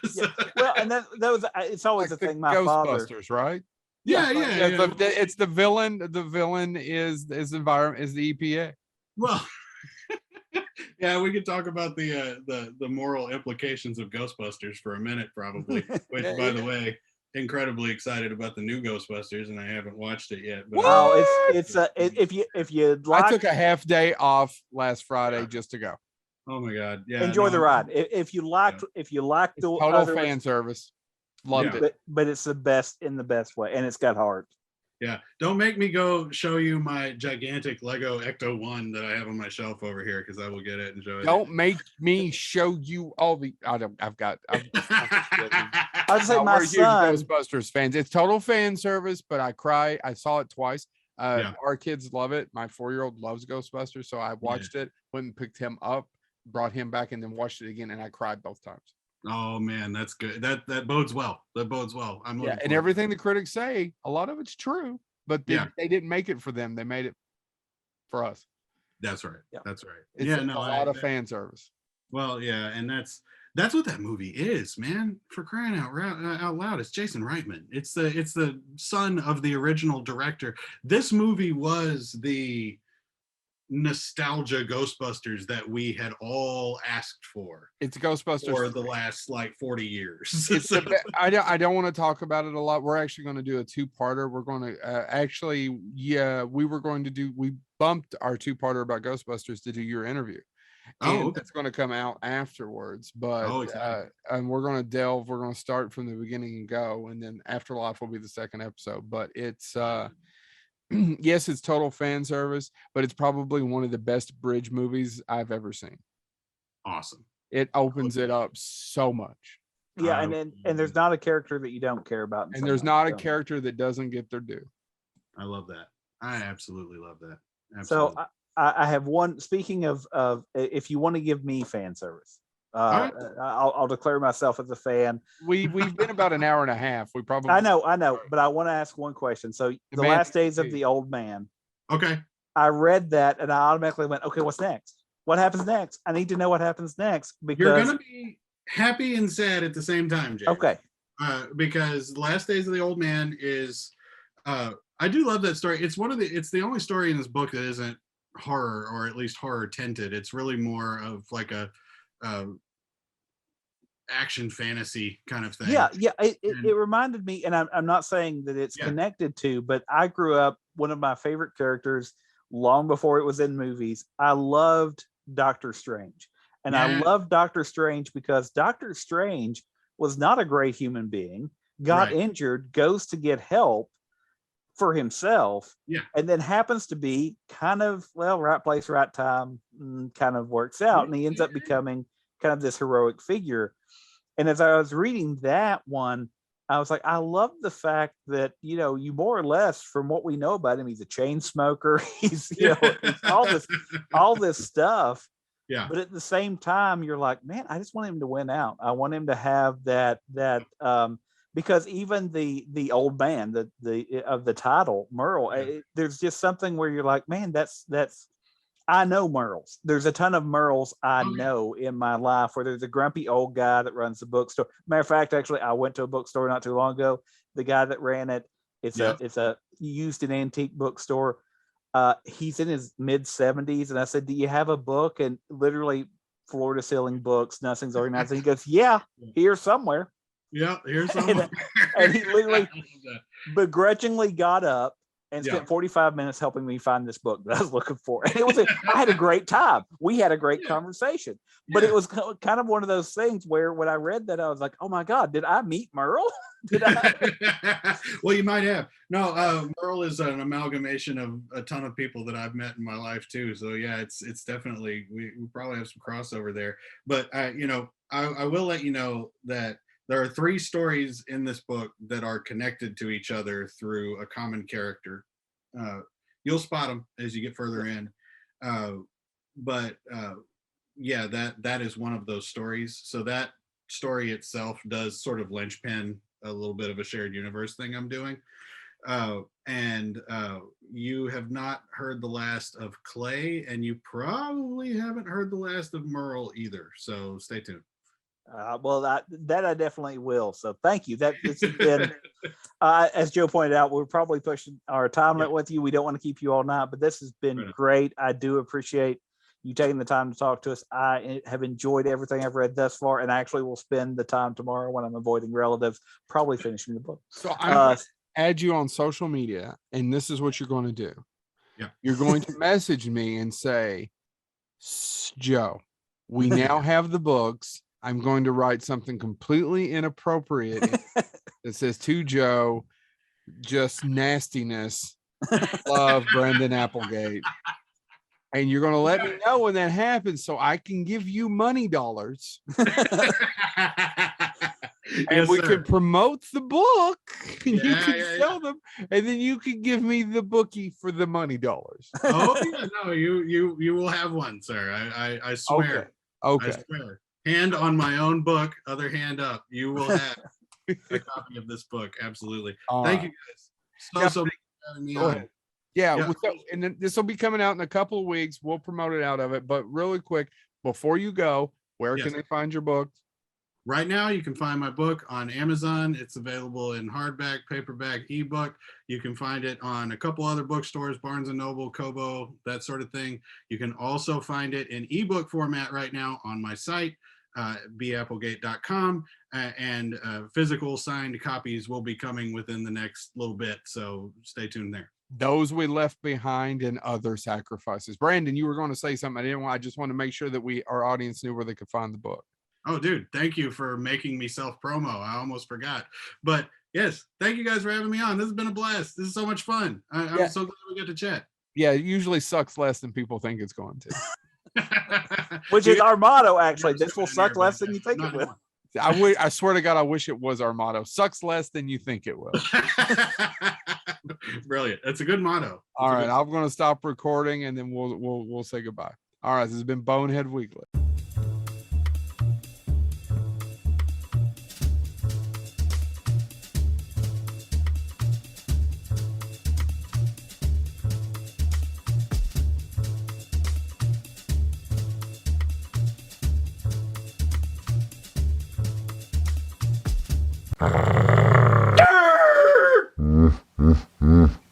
So. Well, and that was, it's always like the thing. My Ghostbusters, father, right? Yeah. It's the villain. The villain is the environment, is the EPA. Well. Yeah, we could talk about the moral implications of Ghostbusters for a minute, probably. Which, by the way, incredibly excited about the new Ghostbusters, and I haven't watched it yet. But if you like, I took a half day off last Friday just to go. Oh my god! Yeah, enjoy the ride. If you liked the total fan service, loved it. But it's the best in the best way, and it's got heart. Yeah, don't make me go show you my gigantic Lego Ecto 1 that I have on my shelf over here, because I will get it and show it. Don't make me show you all the. I'll just say my son. Ghostbusters fans. It's total fan service, but I cry. I saw it twice. Our kids love it. My 4-year-old loves Ghostbusters, so I watched it, went and picked him up, brought him back, and then watched it again, and I cried both times. Oh man, that's good. That bodes well. That bodes well. I'm looking and everything the critics say, a lot of it's true, but they didn't make it for them. They made it for us. That's right. Yeah. That's right. It's a lot of fan service. Well, yeah, and that's what that movie is, man. For crying out loud, it's Jason Reitman. It's the son of the original director. This movie was the nostalgia Ghostbusters that we had all asked for. It's Ghostbusters for the last 40 years. I don't want to talk about it a lot. We're actually going to do a 2-parter. We're going to we bumped our 2-parter about Ghostbusters to do your interview. And it's going to come out afterwards, but and we're going to start from the beginning and go, and then Afterlife will be the second episode. But it's yes, it's total fan service, but it's probably one of the best bridge movies I've ever seen. Awesome. It opens it up so much. Yeah, and there's not a character that you don't care about. And there's not a character that doesn't get their due. I love that. I absolutely love that. Absolutely. So I have one, speaking of if you want to give me fan service, I'll declare myself as a fan. We've been about an hour and a half. We probably I know, but I want to ask one question. So the last days of the old man. Okay. I read that and I automatically went, okay, what's next? What happens next? I need to know what happens next, because you're gonna be happy and sad at the same time, Jay. Okay. Because the last days of the old man is I do love that story. It's the only story in this book that isn't horror, or at least horror tinted. It's really more of like a action fantasy kind of thing. Yeah. It reminded me, and I'm not saying that it's connected to, but I grew up, one of my favorite characters long before it was in movies. I loved Doctor Strange. And I loved Doctor Strange because Doctor Strange was not a great human being, got injured, goes to get help for himself, and then happens to be kind of, right place, right time, kind of works out. And he ends up becoming kind of this heroic figure. And as I was reading that one, I was like, I love the fact that, you more or less, from what we know about him, he's a chain smoker. He's, all this stuff. Yeah. But at the same time, you're like, man, I just want him to win out. I want him to have that because even the old man, the of the title, Merle, there's just something where you're like, man, that's I know Merles. There's a ton of Merles I know in my life, where there's a grumpy old guy that runs the bookstore. Matter of fact, actually, I went to a bookstore not too long ago. The guy that ran it, it's a used and antique bookstore. He's in his mid 70s, and I said, do you have a book? And literally floor to ceiling books, nothing's organized. And he goes, yeah, here somewhere. Yeah, here's somewhere. And he literally begrudgingly got up and spent 45 minutes helping me find this book that I was looking for. And I had a great time. We had a great conversation, but it was kind of one of those things where when I read that, I was like, oh my God, did I meet Merle? Did I? Well, you might have. No, Merle is an amalgamation of a ton of people that I've met in my life too. So yeah, it's definitely, we probably have some crossover there, but I will let you know that there are 3 stories in this book that are connected to each other through a common character. You'll spot them as you get further in. But that is one of those stories. So that story itself does sort of linchpin a little bit of a shared universe thing I'm doing. And you have not heard the last of Clay, and you probably haven't heard the last of Merle either. So stay tuned. Well, that I definitely will. So thank you. It's been, as Joe pointed out, we're probably pushing our time limit with you. We don't want to keep you all night, but this has been great. I do appreciate you taking the time to talk to us. I have enjoyed everything I've read thus far, and I actually will spend the time tomorrow when I'm avoiding relatives, probably finishing the book. So I'm going to add you on social media, and this is what you're going to do. Yeah. You're going to message me and say, Joe, we now have the books. I'm going to write something completely inappropriate that says, to Joe, just nastiness, love, Brendan Applegate. And you're going to let me know when that happens so I can give you money dollars. And we can promote the book, and you can sell them, and then you can give me the bookie for the money dollars. Oh yeah, no, you will have one, sir. I swear. Okay. I swear. Hand on my own book, other hand up. You will have a copy of this book. Absolutely. Thank you guys so much for having me on. Yeah. And then this will be coming out in a couple of weeks. We'll promote it out of it. But really quick, before you go, where can they find your books? Right now, you can find my book on Amazon. It's available in hardback, paperback, ebook. You can find it on a couple other bookstores, Barnes & Noble, Kobo, that sort of thing. You can also find it in ebook format right now on my site, bapplegate.com, and physical signed copies will be coming within the next little bit. So stay tuned there. Those We Left Behind and Other Sacrifices. Brandon, you were going to say something. I just want to make sure that our audience knew where they could find the book. Oh, dude, thank you for making me self-promo. I almost forgot. But yes, thank you guys for having me on. This has been a blast. This is so much fun. I'm so glad we got to chat. Yeah, it usually sucks less than people think it's going to. Which is our motto, actually. This will suck less than you think it will. I swear to God, I wish it was our motto. Sucks less than you think it will. Brilliant. That's a good motto. All right, I'm going to stop recording, and then we'll say goodbye. All right, this has been Bonehead Weekly.